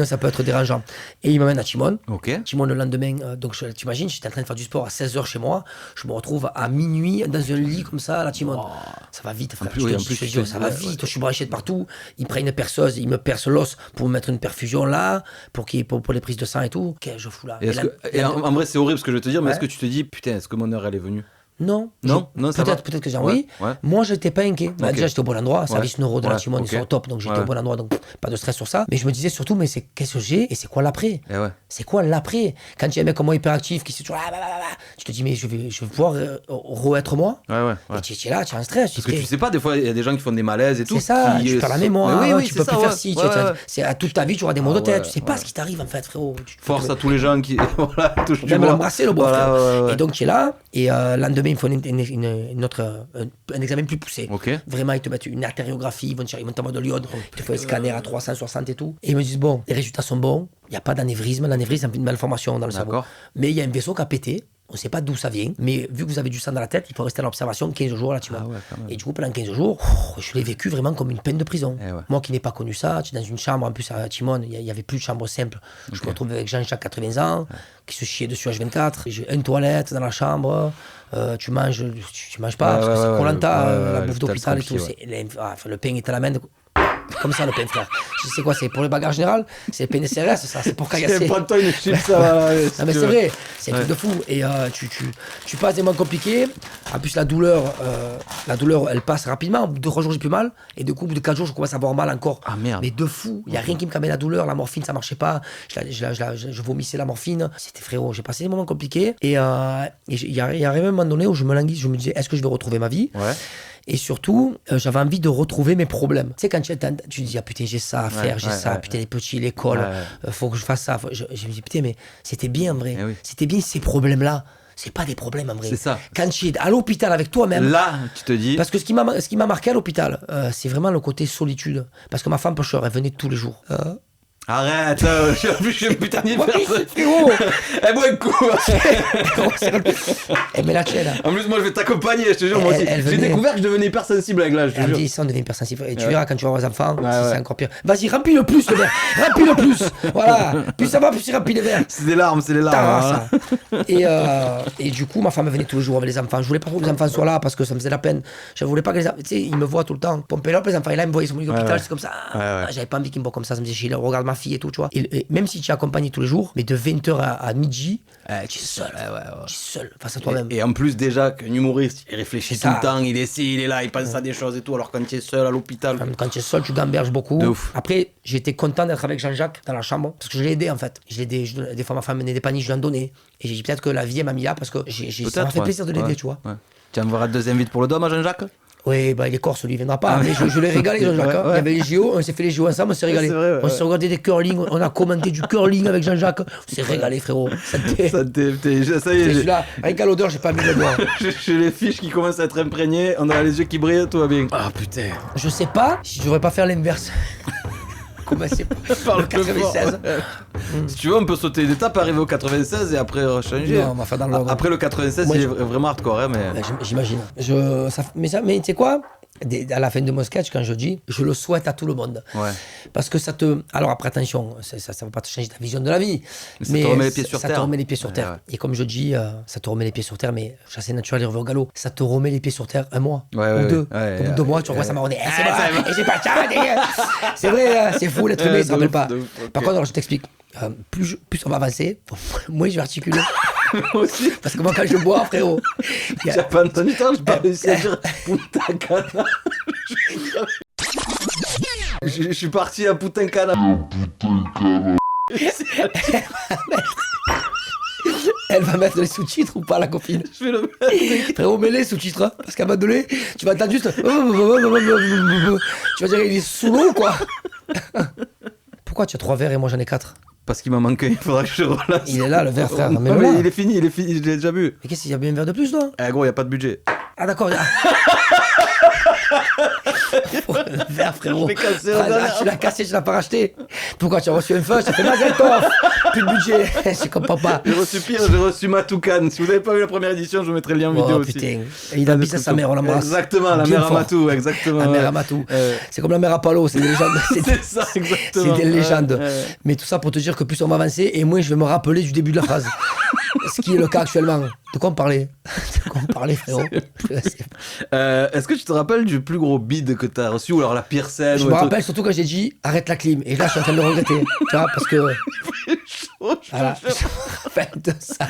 ça peut être dérangeant. Et il m'amène à Timone. Timone le lendemain, donc tu imagines, j'étais en train de faire du sport à 16h chez moi, je me retrouve à minuit dans un lit comme ça à la Timone. Ça va vite, frère. Ça va vite, je suis branché partout, ils prennent une perceuse, ils me percent l'os pour me mettre une perfusion là, pour les prises de sang et tout. Qu'est-ce que je fous là? En vrai, c'est horrible ce que je vais te dire, mais est-ce que tu te dis, putain, est-ce que mon heure elle est venue? Non, peut-être que j'ai oui. Moi, je n'étais pas inquiet. Déjà, j'étais au bon endroit. Service neuro de la Timone, ils sont au top, donc j'étais au bon endroit, donc pas de stress sur ça. Mais je me disais surtout, mais c'est qu'est-ce que j'ai et c'est quoi l'après? C'est quoi l'après? Quand il y a un mec comme moi hyperactif qui se dit, tu te dis, mais je vais pouvoir re-être moi. Et tu es là, tu es en stress. Parce que tu sais pas, des fois, il y a des gens qui font des malaises et tout. C'est ça, tu perds la mémoire, tu peux plus faire ci. Toute ta vie, tu auras des maux de tête. Tu sais pas ce qui t'arrive en fait, frérot. Force à tous les gens qui touchent du bois. Même l'embrasser, le bois. Et donc, tu es là, et lendemain, il faut un examen plus poussé. Vraiment, ils te mettent une artériographie, ils vont t'envoyer de l'iode, ils te font un scanner à 360 et tout. Et ils me disent, bon, les résultats sont bons, il n'y a pas d'anévrisme, l'anévrisme, c'est une malformation dans le cerveau. Mais il y a un vaisseau qui a pété, on ne sait pas d'où ça vient, mais vu que vous avez du sang dans la tête, il faut rester à l'observation 15 jours là, tu vois. Et du coup, pendant 15 jours, je l'ai vécu vraiment comme une peine de prison. Moi qui n'ai pas connu ça, tu es dans une chambre, en plus à Timone, il n'y avait plus de chambre simple. Je me retrouve avec Jean-Jacques, 80 ans, qui se chiait dessus H24. J'ai une toilette dans la chambre, tu manges pas, parce que c'est Koh-Lanta, la bouffe d'hôpital et tout. Le pain est à la main. comme ça le pain, frère. Je sais quoi, c'est pour le bagarre général, c'est le pain SRS, ça, c'est pour cagasser. Prends-toi une chip, ça va. Non mais c'est vrai, c'est un truc de fou. Et tu passes des moments compliqués. En plus la douleur, elle passe rapidement. Au bout de 3 jours j'ai plus mal. Et du coup au bout de 4 jours je commence à avoir mal encore. Ah merde. Mais de fou. Il y a rien qui me calmait la douleur. La morphine ça marchait pas. Je vomissais la morphine. C'était frérot. J'ai passé des moments compliqués. Et il y a arrivé un moment donné où je me languis. Je me disais est-ce que je vais retrouver ma vie? Ouais. Et surtout, j'avais envie de retrouver mes problèmes. Tu sais, quand tu dis, ah putain, j'ai ça à faire, putain, les petits, l'école, faut que je fasse ça. Je me dis, putain, mais c'était bien en vrai. Oui. C'était bien ces problèmes-là. C'est pas des problèmes en vrai. C'est ça. Quand tu es à l'hôpital avec toi-même. Là, tu te dis. Parce que ce qui m'a marqué à l'hôpital, c'est vraiment le côté solitude. Parce que ma femme pêcheur, elle venait tous les jours. Arrête, je suis un putain de personne. Frérot. Eh, bois un coup. Elle met la tienne. En plus, moi, je vais t'accompagner, je te jure, moi aussi. J'ai découvert que je devenais hypersensible avec l'âge, je te Elle me jure. dit, ça, on devient hypersensible. Et tu verras quand tu vas avoir des enfants, c'est encore pire. Vas-y, remplis le plus, le verre. Remplis le plus. Voilà. Plus ça va, plus il remplit les verres. C'est les larmes, hein. Et du coup, ma femme venait tous les jours avec les enfants. Je voulais pas trop que les enfants soient là parce que ça me faisait la peine. Je voulais pas que les enfants. Tu sais, ils me voient tout le temps. Pomper là, les enfants. Et là, ils me voyaient sur mon lit d'hôpital. C'est comme ça. J'avais pas envie qu'ils me voient comme ça. Ça me disait, Gilles, regarde ma fille et tout, tu vois. Et même si tu es accompagné tous les jours, mais de 20h à midi, tu es seul. Tu es seul face à toi-même. Et en plus, déjà, qu'un humoriste, il réfléchit tout le temps, il essaie, il est là, il pense à des choses et tout, alors quand tu es seul à l'hôpital. Quand tu es seul, tu gamberges beaucoup. De ouf. Après, j'étais content d'être avec Jean-Jacques dans la chambre, parce que je l'ai aidé en fait. Je l'ai aidé, des fois ma femme menait des paniers, je lui en donnais. Et j'ai dit peut-être que la vie, elle m'a mis là, parce que ça m'a fait plaisir de l'aider, tu vois. Ouais. Tu enverras le deuxième vite pour le dôme à Jean-Jacques? Oui, bah il est corse, lui, il viendra pas. Mais je l'ai régalé, Jean-Jacques. Il y avait les JO, on s'est fait les JO ensemble, on s'est régalé. Vrai, on s'est regardé des curling, on a commenté du curling avec Jean-Jacques. On s'est régalé, frérot. Ça y est. Celui-là, avec à l'odeur, j'ai pas mis le doigt. J'ai les fiches qui commencent à être imprégnées, on a les yeux qui brillent, tout va bien. Ah putain. Je sais pas si je devrais pas faire l'inverse. Commencer par le 96. Si tu veux, on peut sauter une étape, arriver au 96 et après changer. Non, on va faire dans l'ordre. Après le 96, moi, il est vraiment hardcore, hein, mais. J'imagine. Mais tu sais quoi? À la fin de mon sketch, quand je dis, je le souhaite à tout le monde. Ouais. Parce que ça te. Alors après, attention, ça va pas te changer ta vision de la vie. Mais ça te remet les pieds sur terre. Ça te remet les pieds sur terre. Ouais. Et comme je dis, ça te remet les pieds sur terre, mais chasser naturel et revers au galop, ça te remet les pieds sur terre un mois ou deux. Au bout de 2 mois, tu revois ça marronner. C'est bon, et j'ai pas le temps. C'est vrai, c'est fou, l'être humain, il se rappelle pas. Par contre, alors je t'explique. Plus on va avancer, moins je vais articuler. Moi aussi. Parce que moi, quand je bois, frérot. J'ai pas entendu ça, j'ai pas réussi à dire putain cana. Je suis parti à putain cana. Elle va mettre les sous-titres ou pas, la copine? Je vais le mettre. Frérot, mets les sous-titres, hein, parce qu'à un moment donné, tu vas entendre juste. Tu vas dire, il est sous l'eau, quoi. Pourquoi tu as 3 verres et moi j'en ai 4? Parce qu'il m'a manqué, il faudra que je relance. Il est là, le verre, frère. Mais oui, il est fini, je l'ai déjà bu. Mais qu'est-ce qu'il y a bien un verre de plus, toi? Eh gros, il n'y a pas de budget. Ah d'accord. Le verre, frérot. Je l'ai cassé, tu l'as cassé, tu l'as pas racheté. Pourquoi tu as reçu un feu? Ça fait Mazel Tov. Plus de budget. Je comprends pas. J'ai reçu pire, j'ai reçu Matoukan. Si vous n'avez pas vu la première édition, je vous mettrai le lien en vidéo aussi. Putain. Et il a mis ça à sa mère, on l'embrasse. Exactement, la mère à Matou, exactement. La mère à Matou. C'est comme la mère à Palo, c'est des légendes. C'est ça, exactement. C'est des légendes. Mais tout ça pour te dire que plus on va avancer, et moins je vais me rappeler du début de la phrase. Ce qui est le cas actuellement. De quoi on parlait? De quoi on parlait, frérot? Est-ce que tu te rappelles du plus gros bide que t'as reçu, ou alors la pire scène? Je me rappelle surtout quand j'ai dit arrête la clim. Et là, je suis en train de le regretter. Tu vois, parce que. Voilà, je me rappelle de ça.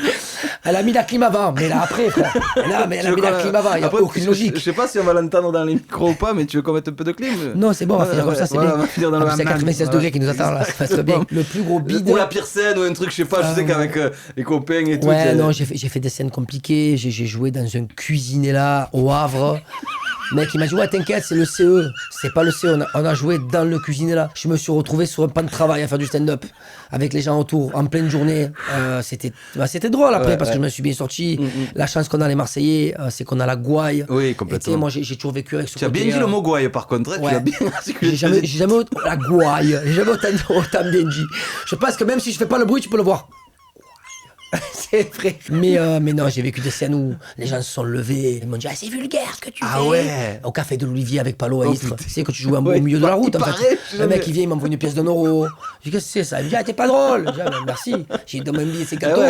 Elle a mis la clim avant, mais là après, frère. Non, mais elle a mis la clim avant, il n'y a aucune logique. Je sais pas si on va l'entendre dans les micros ou pas, mais tu veux qu'on mette un peu de clim? Non, c'est bon, on va finir comme ça, c'est bien. On va finir dans le c'est 96 degrés qui nous attend là, ça va être bien. Le plus gros bide. Ou la pire scène, ou un truc, je sais pas, je sais qu'avec les copains et tout. Ouais, non, j'ai fait des scènes compliquées, j'ai joué dans un cuisinier là, au Havre. Mec, il m'a dit, ouais, t'inquiète, c'est le CE. C'est pas le CE, on a joué dans le cuisinier là. Je me suis retrouvé sur un pan de travail à faire du stand-up avec les gens autour, en pleine journée. C'était drôle après, parce que je me suis bien sorti. La chance qu'on a les Marseillais, c'est qu'on a la gouaille. Oui, complètement. Et moi, j'ai toujours vécu avec ce côté. Tu as bien dit le mot gouaille, par contre. Tu as bien j'ai jamais la gouaille. J'ai jamais autant bien dit. Je pense que même si je fais pas le bruit, tu peux le voir. C'est vrai. Mais non, j'ai vécu des scènes où les gens se sont levés. Ils m'ont dit, c'est vulgaire ce que tu fais. Ah ouais. Au café de l'Olivier avec Palo à Istres. Tu sais, quand tu joues au milieu de la route, en fait. Le mec, il vient, il m'envoie une pièce d'1€. Je dis, qu'est-ce que c'est ça? Il me dit, t'es pas drôle. Je dis, merci. J'ai dit, donne-moi un billet, c'est gâteau.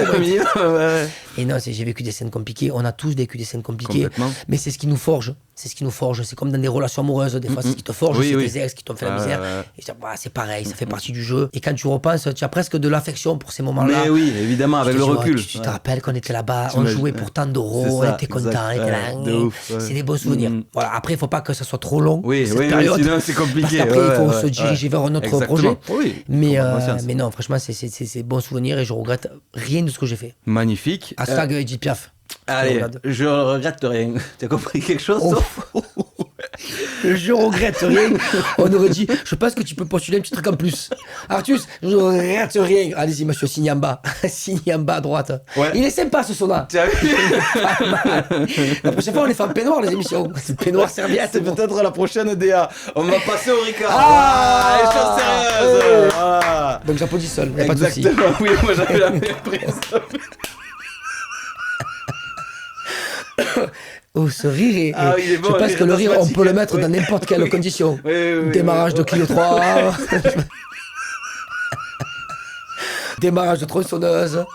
Et non, j'ai vécu des scènes compliquées. On a tous vécu des scènes compliquées. Mais c'est ce qui nous forge. c'est ce qui nous forge. C'est comme dans des relations amoureuses, des fois, c'est ce qui te forge, Oui, c'est oui. tes ex qui t'ont fait la misère. Et c'est pareil, ça fait partie du jeu. Et quand tu repenses, tu as presque de l'affection pour ces moments-là. Mais oui, évidemment, avec le recul. Tu te rappelles qu'on était là-bas, on T'imagines, jouait pour tant d'euros, c'est on ça, était contents, exact. on était là. De ouf, C'est des beaux souvenirs. Voilà. Après, il ne faut pas que ça soit trop long, Oui, cette oui, période. sinon c'est compliqué. Parce qu'après, il faut Ouais, se diriger vers un autre Exactement. projet. Oui, Mais faut avoir conscience. non, franchement, c'est bons souvenirs et je regrette rien de ce que j'ai fait. Magnifique. Hashtag Edith Piaf. Allez, je regrette rien. Tu as compris quelque chose, toi? Je regrette rien. On aurait dit, je pense que tu peux postuler un petit truc en plus. Artus, je regrette rien. Allez-y, monsieur, signe en bas. Signe en bas à droite. Ouais. Il est sympa ce son-là. Tu as vu? La prochaine fois, on les fait en peignoir, les émissions. C'est peignoir serviette. C'est peut-être la prochaine DA. On va passer au Ricard. Ah, les choses sérieuses. Voilà. Donc j'applaudis seul, y a pas de souci. Exactement, oui, moi j'avais la même impression. Oh, ce rire Ah oui, il est bon, je pense le que le rire rire, on peut le asthmatique. mettre Oui. dans n'importe quelle condition. Oui, Démarrage oui. de Clio 3. Démarrage de tronçonneuse.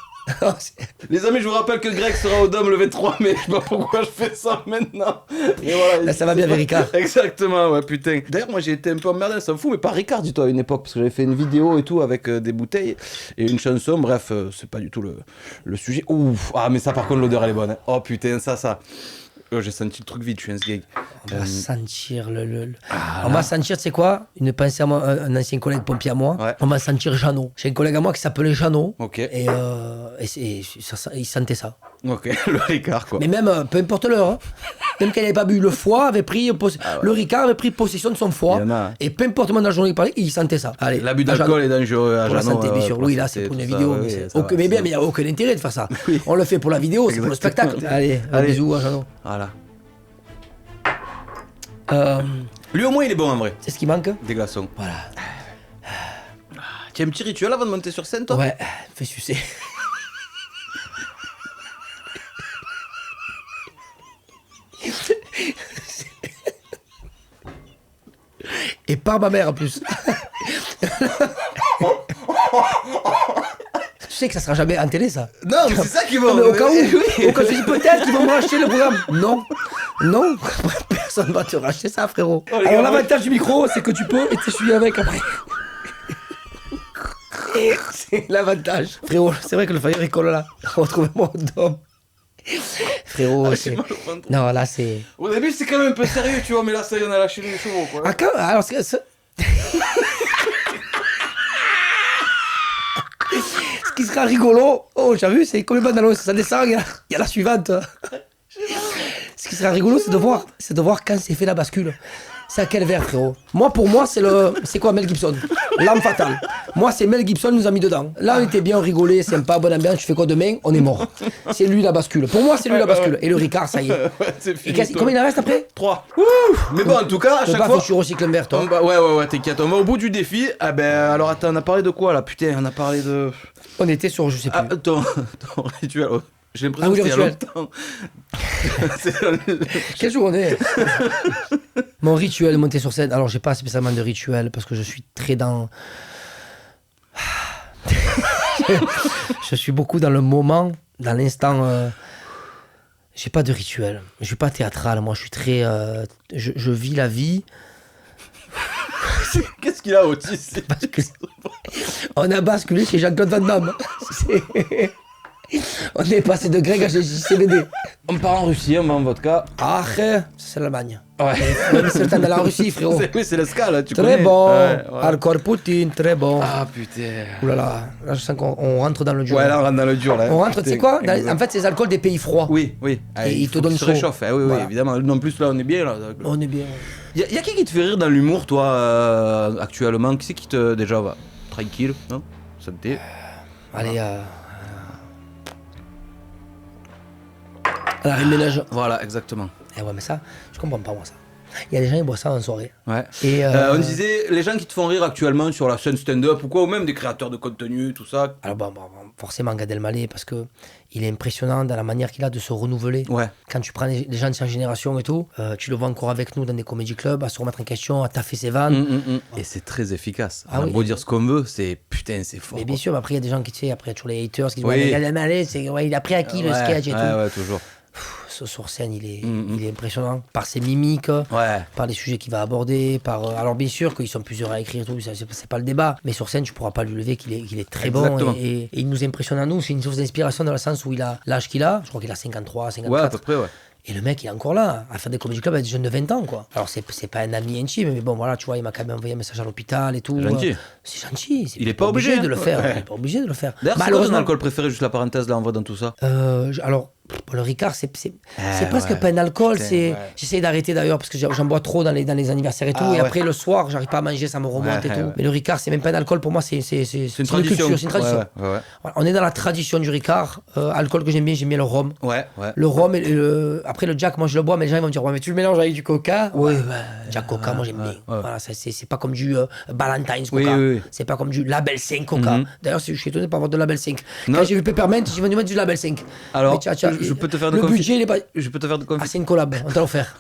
Les amis, je vous rappelle que Greg sera au Dôme le 23 mai. Je sais pas pourquoi je fais ça maintenant. Mais voilà, Là, ça va bien avec Ricard. Exactement, ouais, putain. D'ailleurs, moi j'ai été un peu emmerdé, ça me fout, mais pas Ricard, dis-toi, à une époque, parce que j'avais fait une vidéo et tout avec des bouteilles et une chanson. Bref, c'est pas du tout le sujet. Ouf, ah, mais ça, par contre, l'odeur elle est bonne. Hein. Oh putain, ça. Oh, j'ai senti le truc vite, je suis un sgeg. On va sentir Ah, on va sentir, tu sais quoi? Une pensée à moi, un ancien collègue pompier à moi. Ouais. On va sentir Jeannot. J'ai un collègue à moi qui s'appelait Jeannot. Ok. Et il sentait ça. Ok, le Ricard, quoi. Mais même, peu importe l'heure, hein. Même quand il n'avait pas bu, le foie avait pris, le Ricard avait pris possession de son foie. Il y en a. Et peu importe le moment de la journée qu'il parlait, il sentait ça. Allez, L'abus à d'alcool est dangereux à pour la Jeannot, santé, bien sûr. pour Oui, la là, santé, c'est pour une tout ça, vidéo. oui, mais oui, c'est ça va, mais bien, c'est mais il n'y a aucun intérêt de faire ça. Oui. On le fait pour la vidéo, c'est pour le Exactement. spectacle. Allez, un Allez. bisou à Jeannot. Voilà. Euh, Lui, au moins, il est bon en vrai. c'est ce qui manque. Des glaçons. Voilà. Tu as un petit rituel avant de monter sur scène, toi? Ouais, fais sucer. Et par ma mère en plus. Tu sais que ça sera jamais en télé, ça. Non, mais c'est ça qui va. Non, mais au cas où, Oui. au cas où je dis peut-être qu'ils vont me racheter le programme. Non, non, personne va te racheter ça, frérot. Oh, les Alors gars, l'avantage du micro, c'est que tu peux et t'essuyer avec après. C'est l'avantage. Frérot, c'est vrai que le Fire Recall là, retrouvez-moi au Dôme. Frérot, J'ai c'est... mal au ventre. Non, là c'est... Au début, c'est quand même un peu sérieux, tu vois, mais là, ça y est, on a lâché les chevaux, quoi. Ah, quand... Alors, ce qui sera rigolo, oh, j'ai vu, c'est comme les bandes annonces, ça descend, il y a la suivante. Ce qui sera rigolo, c'est de voir quand c'est fait la bascule. C'est à quel verre, frérot? Moi, pour moi, c'est quoi Mel Gibson? L'arme fatale. Moi, c'est Mel Gibson nous a mis dedans. Là, on était bien, on rigolait, sympa, bonne ambiance, tu fais quoi demain? On est mort. C'est lui la bascule. Pour moi, c'est lui la bascule. Et le Ricard, ça y est. Ouais, c'est Et fini. toi. combien il en reste après? 3. Mais bon, en tout cas, à Je sais chaque pas, faut fois. que tu recycles un verre, toi. Ouais, t'inquiète, on va au bout du défi. Ah ben, alors attends, on a parlé de quoi là? Putain, on a parlé de. On était sur, je sais plus. Ah, ton rituel. Oh, j'ai l'impression Ah oui, que le c'était il y a rituel. longtemps. C'est- Quel jour on est? Mon rituel de monter sur scène. Alors, j'ai pas spécialement de rituel parce que je suis très dans. Je suis beaucoup dans le moment, dans l'instant. J'ai pas de rituel. Je suis pas théâtral. Moi, je suis très. Je vis la vie. Qu'est-ce qu'il a, Otis? Parce que on a basculé chez Jean-Claude Van Damme. On est passé de Greg à CBD. On part en Russie, on va en vodka. Ah, c'est l'Allemagne. Ouais. Même c'est le temps d'aller en Russie, frérot. Oui, c'est le ska là, tu Très connais. bon. Ouais, ouais. Alcool Poutine, très bon. Ah putain. Ouh là là, là je sens qu'on rentre dans le dur. Ouais, là on rentre dans le dur là. On rentre, tu sais quoi Putain, En fait, c'est les alcools des pays froids. Oui, oui. Et il faut te donne qu'il se chaud. réchauffe, oui, oui, Voilà. évidemment. Non plus, là, on est bien. Là. On est bien. Y a qui te fait rire dans l'humour, toi, actuellement? Qui c'est qui te. Déjà, va tranquille, non? Santé. Allez, la Reine des Neiges. Voilà, exactement. Eh ouais, mais ça, je comprends pas moi ça. Il y a des gens qui boivent ça en soirée. Ouais. Et On disait, les gens qui te font rire actuellement sur la scène stand-up ou quoi, ou même des créateurs de contenu, tout ça. Alors bon, forcément Gad Elmaleh parce que il est impressionnant dans la manière qu'il a de se renouveler. Ouais. Quand tu prends les gens de sa génération et tout, tu le vois encore avec nous dans des comédie clubs, à se remettre en question, à taffer ses vannes. Et c'est très efficace. Ah On a oui. beau dire ce qu'on veut, c'est putain, c'est fort. Mais bien quoi. sûr, mais après il y a des gens qui, tu sais, après toujours les haters qui disent Oui. ouais, mais Gad Elmaleh, ouais, il a pris à qui le Ouais, sketch et ouais, tout. ouais, toujours. sur scène, il est impressionnant par ses mimiques, par les sujets qu'il va aborder, alors bien sûr qu'ils sont plusieurs à écrire, tout, c'est pas le débat, mais sur scène, tu pourras pas lui lever qu'il est très bon et il nous impressionne à nous. C'est une source d'inspiration dans le sens où il a l'âge qu'il a, je crois qu'il a 53, 54. Ouais, à peu près, ouais. Et le mec, il est encore là, à faire des comédie clubs avec des jeunes de 20 ans, quoi. Alors, c'est pas un ami intime, mais bon, voilà, tu vois, il m'a quand même envoyé un message à l'hôpital et tout. Gentil. C'est gentil. Il est pas obligé de le faire. Ouais. Il est pas obligé de le faire. D'ailleurs, c'est quoi ton alcool préféré, juste la parenthèse, là, en vrai, dans tout ça? Alors, le Ricard, c'est presque pas un alcool. J'essaye d'arrêter d'ailleurs, parce que j'en bois trop dans les anniversaires et tout. Et après, le soir, j'arrive pas à manger, ça me remonte et tout. Mais le Ricard, c'est même pas un alcool, pour moi, c'est une tradition. Culture, c'est une tradition. Ouais. Voilà, on est dans la tradition du Ricard. Alcool que j'aime bien le rhum. Ouais. Le rhum, après le Jack, moi je le bois, mais les gens ils vont me dire, ouais, mais tu le mélanges avec du coca. Ouais, Jack Coca, moi j'aime bien. Voilà, c'est pas comme du Ballantines Coca. C'est pas comme du Label 5 Coca. D'ailleurs, je suis étonné de pas avoir de Label 5. Quand j'ai vu Peppermint, j'ai venu mettre du Label 5. Alors, je peux te faire de le budget, il est pas. Je peux te faire de confiance. Ah, c'est une collab, on t'a offert.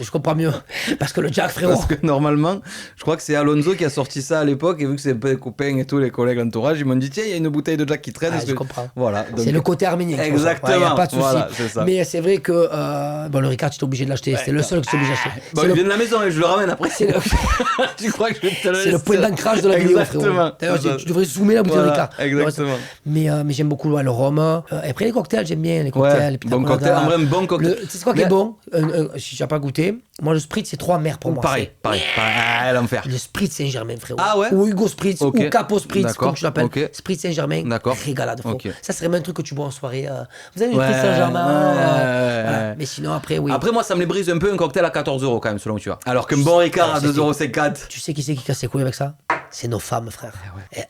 Je comprends mieux. Parce que le Jack, frérot. Parce que normalement, je crois que c'est Alonso qui a sorti ça à l'époque. Et vu que c'est un peu les copains et tous les collègues d'entourage, ils m'ont dit tiens, il y a une bouteille de Jack qui traîne. Je comprends. Voilà. Donc... C'est le côté arménien. Exactement. Il n'y a pas de souci. Voilà, c'est ça. Mais c'est vrai que le Ricard, tu es obligé de l'acheter. C'est le seul que tu es obligé d'acheter. Bon, il vient de la maison et je le ramène après. Tu crois que je vais te le laisser? C'est le point d'ancrage de la vidéo, frérot. D'ailleurs, tu devrais zoomer la bouteille de Ricard. Exactement. Mais j'aime beaucoup le rhum. Et après, les cocktails, j'aime bien. Les cocktails. Bon cocktail. En vrai, un bon cocktail. Tu sais quoi qui est bon? Si tu n'as pas goûté, moi, le Spritz, c'est 3 mers pour moi. Pareil. L'enfer. Le Spritz Saint-Germain, frérot. Ah ouais? Ou Hugo Spritz, ou Capo Spritz, comme tu l'appelles. Spritz Saint-Germain. D'accord. Régalade, frérot. Ça serait même un truc que tu bois en soirée. Vous avez une Spritz Saint-Germain. Voilà. Mais sinon, après, oui. Après, moi, ça me les brise un peu un cocktail à 14 € quand même, selon où tu vas. Alors qu'un bon Ricard à 2,50 €. Tu sais qui c'est qui casse les couilles avec ça? C'est nos femmes, frère.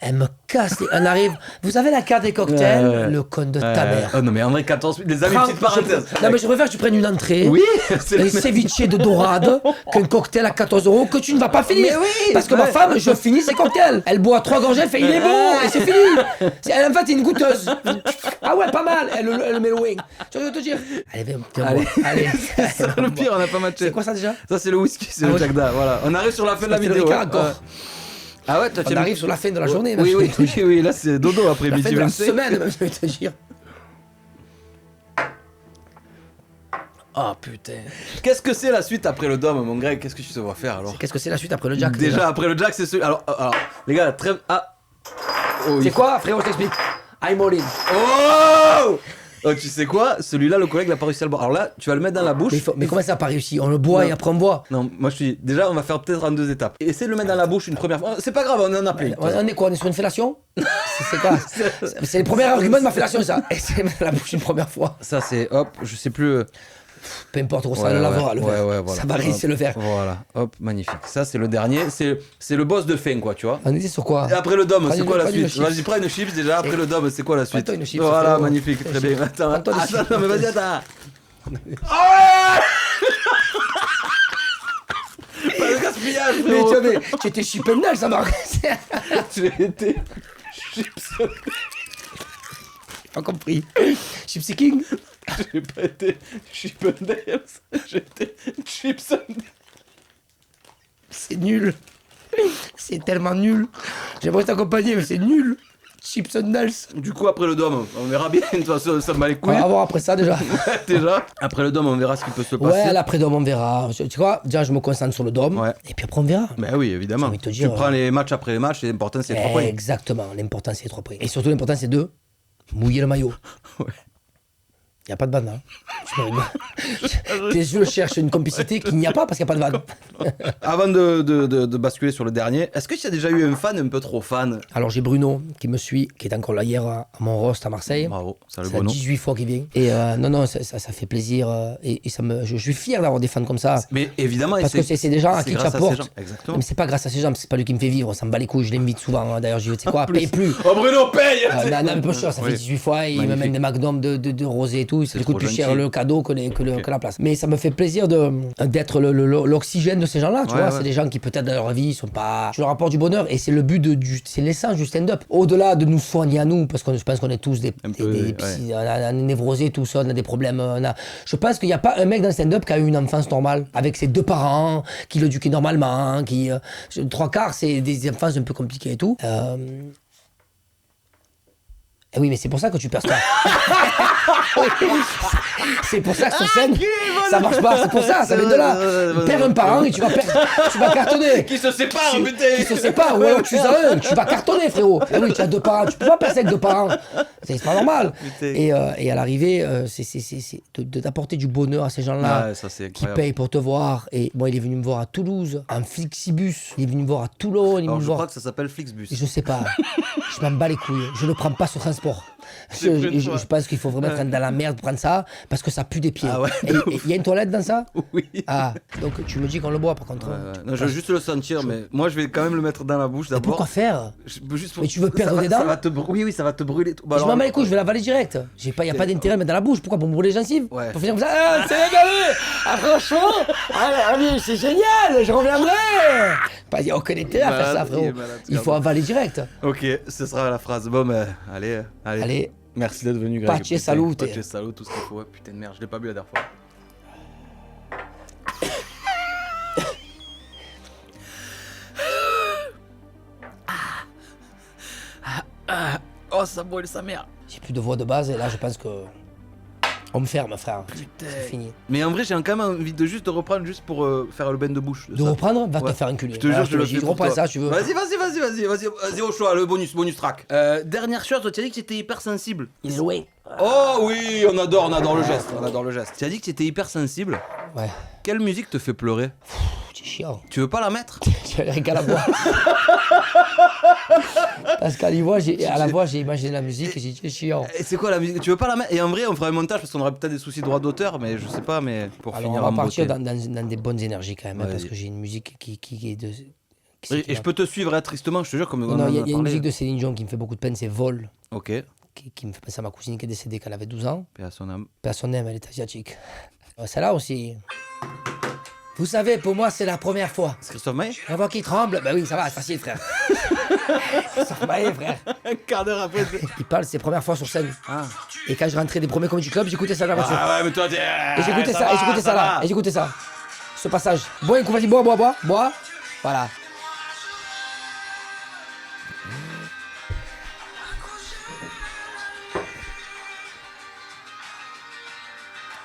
Elles me cassent. On arrive. Vous avez la carte des cocktails, le con de ta mère. Oh non, mais en vrai, 14 les amis, petite parenthèse. Non, mais je préfère que tu prennes une entrée. Oui, c'est un ceviche de dorade qu'un cocktail à 14 € que tu ne vas pas finir. Parce que ma femme, je finis ses cocktails. Elle boit 3 gorgées, elle fait il est bon, et c'est fini. En fait, c'est une goûteuse. Ah ouais, pas mal. Elle met le wing. Tu veux te dire? Allez. C'est le pire, on n'a pas matché. C'est quoi ça déjà? Ça, c'est le whisky, c'est le Jack Da. Voilà. On arrive sur la fin de la vidéo. Ah ouais, on arrive sur la fin de la journée. Oui, là c'est dodo après midi 25. La semaine, même, je vais te dire. Oh putain. Qu'est-ce que c'est la suite après le Dôme, mon Greg? Qu'est-ce que tu te vois faire alors? Qu'est-ce que c'est la suite après le Jack? Déjà, après le Jack, c'est celui. Alors, les gars, très. C'est quoi, frérot, je t'explique. I'm all in. Oh, tu sais quoi? Celui-là, le collègue, il a pas réussi à le boire. Alors là, tu vas le mettre dans la bouche. Mais comment ça n'a pas réussi? On le boit et après on boit. Non, moi je te dis, déjà, on va faire peut-être en 2 étapes. Essaye de le mettre dans la bouche une première fois. C'est pas grave, on en a plein. On est quoi? On est sur une fellation? C'est quoi? C'est le premier argument de ma fellation, ça. Essaye de mettre dans la bouche une première fois. Ça, c'est hop, je sais plus. Peu importe, on va le lavoir, le verre. Voilà. Ça va c'est le verre. Voilà, hop, magnifique. Ça, c'est le dernier. C'est le boss de fin, quoi, tu vois. On était sur quoi? Et après le Dôme, c'est quoi la suite? Vas-y, prends une chips déjà. Après le Dôme, c'est quoi la suite? Une chips, voilà, magnifique, très bien. Attends, non, mais vas-y, attends. Pas de gaspillage, frérot. Tu étais chipendal, ça m'a. Tu étais chips. Pas compris. Chips King. J'ai pas été Chippendales, j'étais Chips. C'est nul. C'est tellement nul. J'aimerais t'accompagner, mais c'est nul. Chips Dals. Du coup, après le Dôme, on verra bien. De toute façon, ça m'a les couilles. On va voir après ça déjà. Déjà. Après le Dôme, on verra ce qui peut se passer. Ouais, après Dôme, on verra. Tu vois, déjà, je me concentre sur le Dôme. Ouais. Et puis après, on verra. Ben oui, évidemment. J'ai envie de te dire, tu prends les matchs après les matchs, l'important, c'est les 3 points. Exactement. L'important, c'est les 3 points. Et surtout, l'important, c'est de mouiller le maillot. Ouais. Il n'y a pas de vanne, hein. Tes yeux cherchent une complicité qu'il n'y a pas parce qu'il n'y a pas de vanne. Avant de basculer sur le dernier, est-ce que tu as déjà eu un fan un peu trop fan? Alors j'ai Bruno qui me suit, qui est encore là hier à Montrost à Marseille. Bravo, ça fait 18 fois qu'il vient. Et non, ça fait plaisir. Et je suis fier d'avoir des fans comme ça. Mais évidemment, parce que c'est des gens à qui tu apportes. Exactement. Mais c'est pas grâce à ces gens, c'est pas lui qui me fait vivre, ça me bat les couilles, je l'invite souvent. Hein. D'ailleurs, je dis, tu sais quoi, paye plus. Oh Bruno, paye. Non, un peu cher, ça fait 18 fois, il m'amène des magnums de rosé et tout. Ça coûte plus cher le cadeau que la place. Mais ça me fait plaisir d'être l'oxygène de ces gens-là, tu vois. C'est des gens qui peut-être dans leur vie sont pas. Je leur apporte du bonheur et c'est le but c'est l'essence du stand-up. Au-delà de nous soigner à nous, parce que je pense qu'on est tous des on a névrosés, tout ça, on a des problèmes. Je pense qu'il n'y a pas un mec dans le stand-up qui a eu une enfance normale, avec ses 2 parents, qui l'éduquaient normalement, qui 3/4 c'est des enfances un peu compliquées et tout. Eh oui, mais c'est pour ça que tu perds pas. C'est pour ça que sur scène, ça marche pas. C'est pour ça vient de là. Perds un parent et tu vas cartonner. Qui se sépare, Qui putain. se sépare, ou alors tu as un, tu vas cartonner, frérot. Ah oui, tu as 2 parents, tu peux pas passer avec 2 parents. C'est pas normal. Et à l'arrivée, c'est d'apporter du bonheur à ces gens-là Ouais, ça, c'est qui incroyable. payent pour te voir. Et moi, il est venu me voir à Toulouse, en Flixibus. Il est venu me voir à Toulon. Il est Alors, venu je me voir. crois que ça s'appelle Flixbus. Je sais pas. Je m'en bats les couilles. Je ne prends pas ce transport. C'est plus une fois. Je pense qu'il faut vraiment être dans la merde pour prendre ça parce que ça pue des pieds. Ah ouais. Et il y a une toilette dans ça? Oui. Ah, donc tu me dis qu'on le boit par contre. Ouais, ouais. Non, je veux juste le sentir, mais moi je vais quand même le mettre dans la bouche Mais d'abord. pourquoi faire? Juste pour- Mais tu veux perdre ça va- des dents ça va te Oui, oui, ça va te brûler. Tout. Bah, Je alors, m'en bats les couilles, je vais l'avaler direct. Il n'y a pas d'intérêt à le mettre dans la bouche. Pourquoi? Pour me brûler les gencives? Ouais. Pour finir comme ça. Ah, c'est régalé. Ah, franchement, allez, c'est génial, je reviendrai. Il n'y a aucun intérêt à faire ça, Malade, il est frérot. malade, Il faut avaler direct. Ok, ce sera la phrase. Bon, mais allez. Allez. Merci d'être venu, Greg. Pace Putain, salute. Pace salute, tout ce qu'il faut. Ouais, putain de merde, je l'ai pas bu la dernière fois. Oh, ça brûle sa mère. J'ai plus de voix de base et là, je pense que. On me ferme, frère. C'est fini. Mais en vrai, j'ai quand même envie de juste de reprendre juste pour faire le bain de bouche. De ça. reprendre? Va Ouais. te faire enculer. Je te jure, je le dis, fais pour reprends toi. ça, si tu veux. Vas-y au choix, le bonus track. Dernière chose, tu as dit que tu étais hypersensible. Il est loin. Oh oui, on adore le geste, Tu as dit que tu étais hypersensible. Ouais. Quelle musique te fait pleurer? C'est chiant. Tu veux pas la mettre? J'ai rien qu'à la voix. Parce qu'à la voix, j'ai imaginé la musique et j'ai dit c'est chiant. Et c'est quoi la musique? Tu veux pas la mettre? Et en vrai, on ferait un montage parce qu'on aurait peut-être des soucis de droit d'auteur, mais je sais pas, mais pour Alors, finir on en va partir beauté. dans des bonnes énergies quand même, hein, Vas-y. parce que j'ai une musique qui est de. Et je peux te suivre hein, tristement, je te jure, comme on Non, en il y a a une parlé. musique de Céline Dion qui me fait beaucoup de peine, c'est Vol, Ok, qui me fait penser à ma cousine qui est décédée quand elle avait 12 ans. paix à son âme. Personne n'aime, elle est asiatique. Celle-là aussi. Vous savez, pour moi, c'est la première fois. C'est Christophe Maé? La voix qui tremble, ben oui, ça va, c'est facile, frère. Ça va, frère. Un quart d'heure après. Il parle ses premières fois sur scène. Ah. Et quand je rentrais des premiers comedy clubs, j'écoutais ça dans la voiture. Ah ouais, mais toi, t'es. Et j'écoutais ça, et j'écoutais ça là, et j'écoutais ça. Ce passage. Bois un coup, vas-y, bois. Voilà.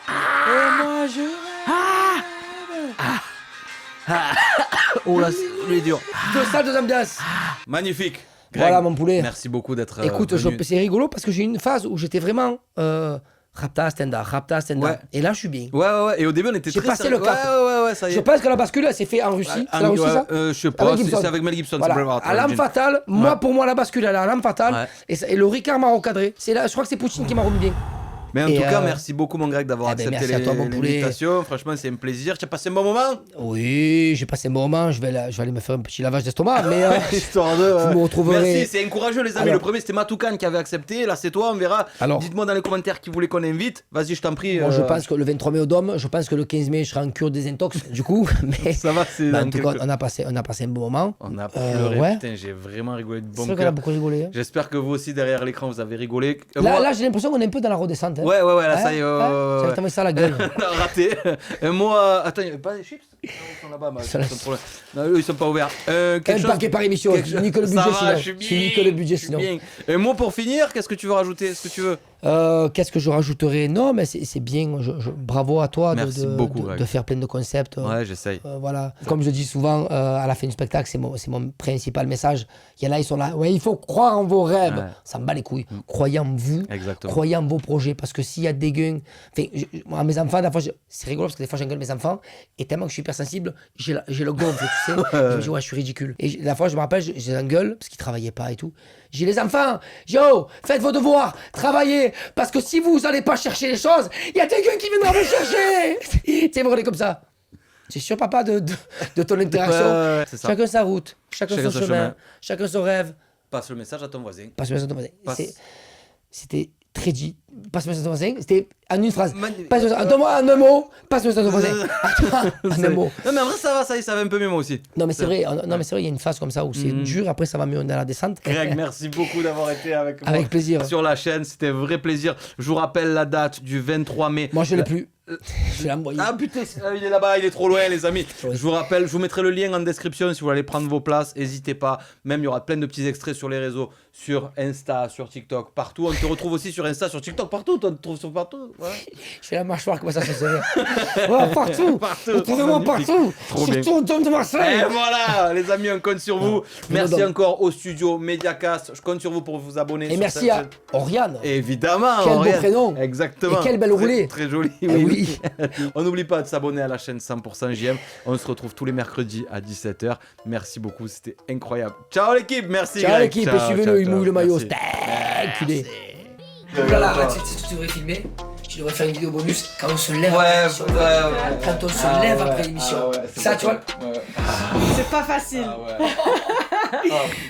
Et moi je Oh là, c'est dur. deux salles, deux ambiances. Magnifique. Greg, Voilà mon poulet. Merci beaucoup d'être. Écoute, venu. c'est rigolo parce que j'ai eu une phase où j'étais vraiment rapta stand-up. Ouais. Et là, je suis bien. Ouais. Et au début, on était J'ai très passé sérieux. le cap. Ouais, ça y est. Je pense que la bascule, elle s'est faite en Russie. C'est la Russie, ça Je sais pas, Avec Gibson. c'est avec Mel Gibson. Voilà. c'est Braveheart, À l'âme Jane. fatale, pour moi, la bascule, elle est à l'âme fatale. Ouais. Et le Ricard m'a recadré. C'est là, je crois que c'est Poutine qui m'a remis bien. Mais en Et tout cas, merci beaucoup, mon Greg, d'avoir eh ben, accepté merci à toi, mon poulet. l'invitation. Franchement, c'est un plaisir. Tu as passé un bon moment? Oui, j'ai passé un bon moment. Je vais aller me faire un petit lavage d'estomac. Mais Histoire de. vous me retrouverez. Merci, c'est encourageant, les amis. Alors- Le premier, c'était Matoukan qui avait accepté. Là, c'est toi, on verra. Alors- Dites-moi dans les commentaires qui voulait qu'on invite. Vas-y, je t'en prie. Bon, je pense que le 23 mai au Dôme, je pense que le 15 mai, je serai en cure désintox, du coup. Mais Ça va, c'est. bah, dans en tout cas, quelques- on a passé un bon moment. On a pleuré. ouais. Putain, j'ai vraiment rigolé de C'est bon vrai qu'on a cœur. beaucoup rigolé. Hein. J'espère que vous aussi, derrière l'écran, vous avez rigolé. Là, j'ai l'impression qu'on est un peu dans la redescente. Hein. Ouais, là, ça y est. Ça va t'envoyer ça à la gueule. Raté. Moi, attends, il n'y a pas des chips? Non, ils sont là-bas, Ça, ils sont trop loin. Non, eux, ils sont pas ouverts. Un paquet par émission. Je nique le budget Ça va, sinon. je suis bien. Je nique le budget je suis sinon. bien. Un mot pour finir, qu'est-ce que tu veux rajouter? Est-ce que tu veux? Qu'est-ce que je rajouterais? Non, mais c'est bien. Bravo à toi Merci beaucoup, Greg. de faire plein de concepts. Ouais, j'essaye. Voilà. Comme je dis souvent à la fin du spectacle, c'est mon principal message. Il y en a, ils sont là. Ouais, il faut croire en vos rêves. Ouais. Ça me bat les couilles. Croyez en vous. Exactement. Croyez en vos projets. Parce que s'il y a des gains. Enfin, moi, mes enfants, des fois, c'est rigolo parce que des fois, j'engueule mes enfants. Et tellement que je suis hypersensible, j'ai le gonfle, tu sais. Je me dis, ouais, je suis ridicule. Et la fois, je me rappelle, je les engueule parce qu'ils travaillaient pas et tout. J'ai les enfants, yo, faites vos devoirs, travaillez. Parce que si vous n'allez pas chercher les choses, il y a quelqu'un qui viendra vous chercher. Tu sais, vous regardez comme ça. C'est sûr, papa, de ton interaction. Ouais, c'est ça. Chacun sa route, chacun son chemin, chacun son rêve. Passe le message à ton voisin. Passe-moi ça à ton voisin. Passe. C'était très dit. Passe-moi ça à ton voisin. C'était en une phrase. Manu- Passe-moi ça. Donne-moi en un mot. Passe-moi ça à ton voisin. Attends, en un mot. Non, mais en vrai, ça va, ça va un peu mieux, moi aussi. Non, mais c'est vrai. Non, mais c'est vrai. Il y a une phase comme ça où c'est dur. Après, ça va mieux dans la descente. Greg, merci beaucoup d'avoir été avec moi. Avec plaisir. Sur la chaîne, c'était un vrai plaisir. Je vous rappelle la date du 23 mai. Moi, je l'ai plus. Je l'ai envoyé. Ah putain, il est là-bas, il est trop loin, les amis. Je vous rappelle, je vous mettrai le lien en description si vous voulez aller prendre vos places. N'hésitez pas. Même, il y aura plein de petits extraits sur les réseaux, sur Insta, sur TikTok, partout. On te retrouve aussi sur Insta, sur TikTok. sur partout, toi, on te trouve sur partout. Ouais. Je fais la mâchoire, comment ça se fait? Ouais, partout. Retrouvez-moi partout. Trop bien. Surtout au Dôme de Marseille. Et voilà, les amis, on compte sur vous. Merci encore au studio Mediacast. Je compte sur vous pour vous abonner. Et merci à Oriane. Évidemment. Quel beau Oriane. prénom. Exactement. Et quelle belle roulée. Très joli. Eh oui. On n'oublie pas de s'abonner à la chaîne 100% JM. On se retrouve tous les mercredis à 17h. Merci beaucoup, c'était incroyable. Ciao l'équipe, merci. Ciao Greg. l'équipe, Ciao, et suivez-le, ciao, il mouille le merci. maillot. Enculé. Voilà, arrête, c'est ce que tu devrais filmer. Tu devrais faire une vidéo bonus quand on se lève après l'émission. Quand on se lève après l'émission. Ça, tu vois. C'est pas facile.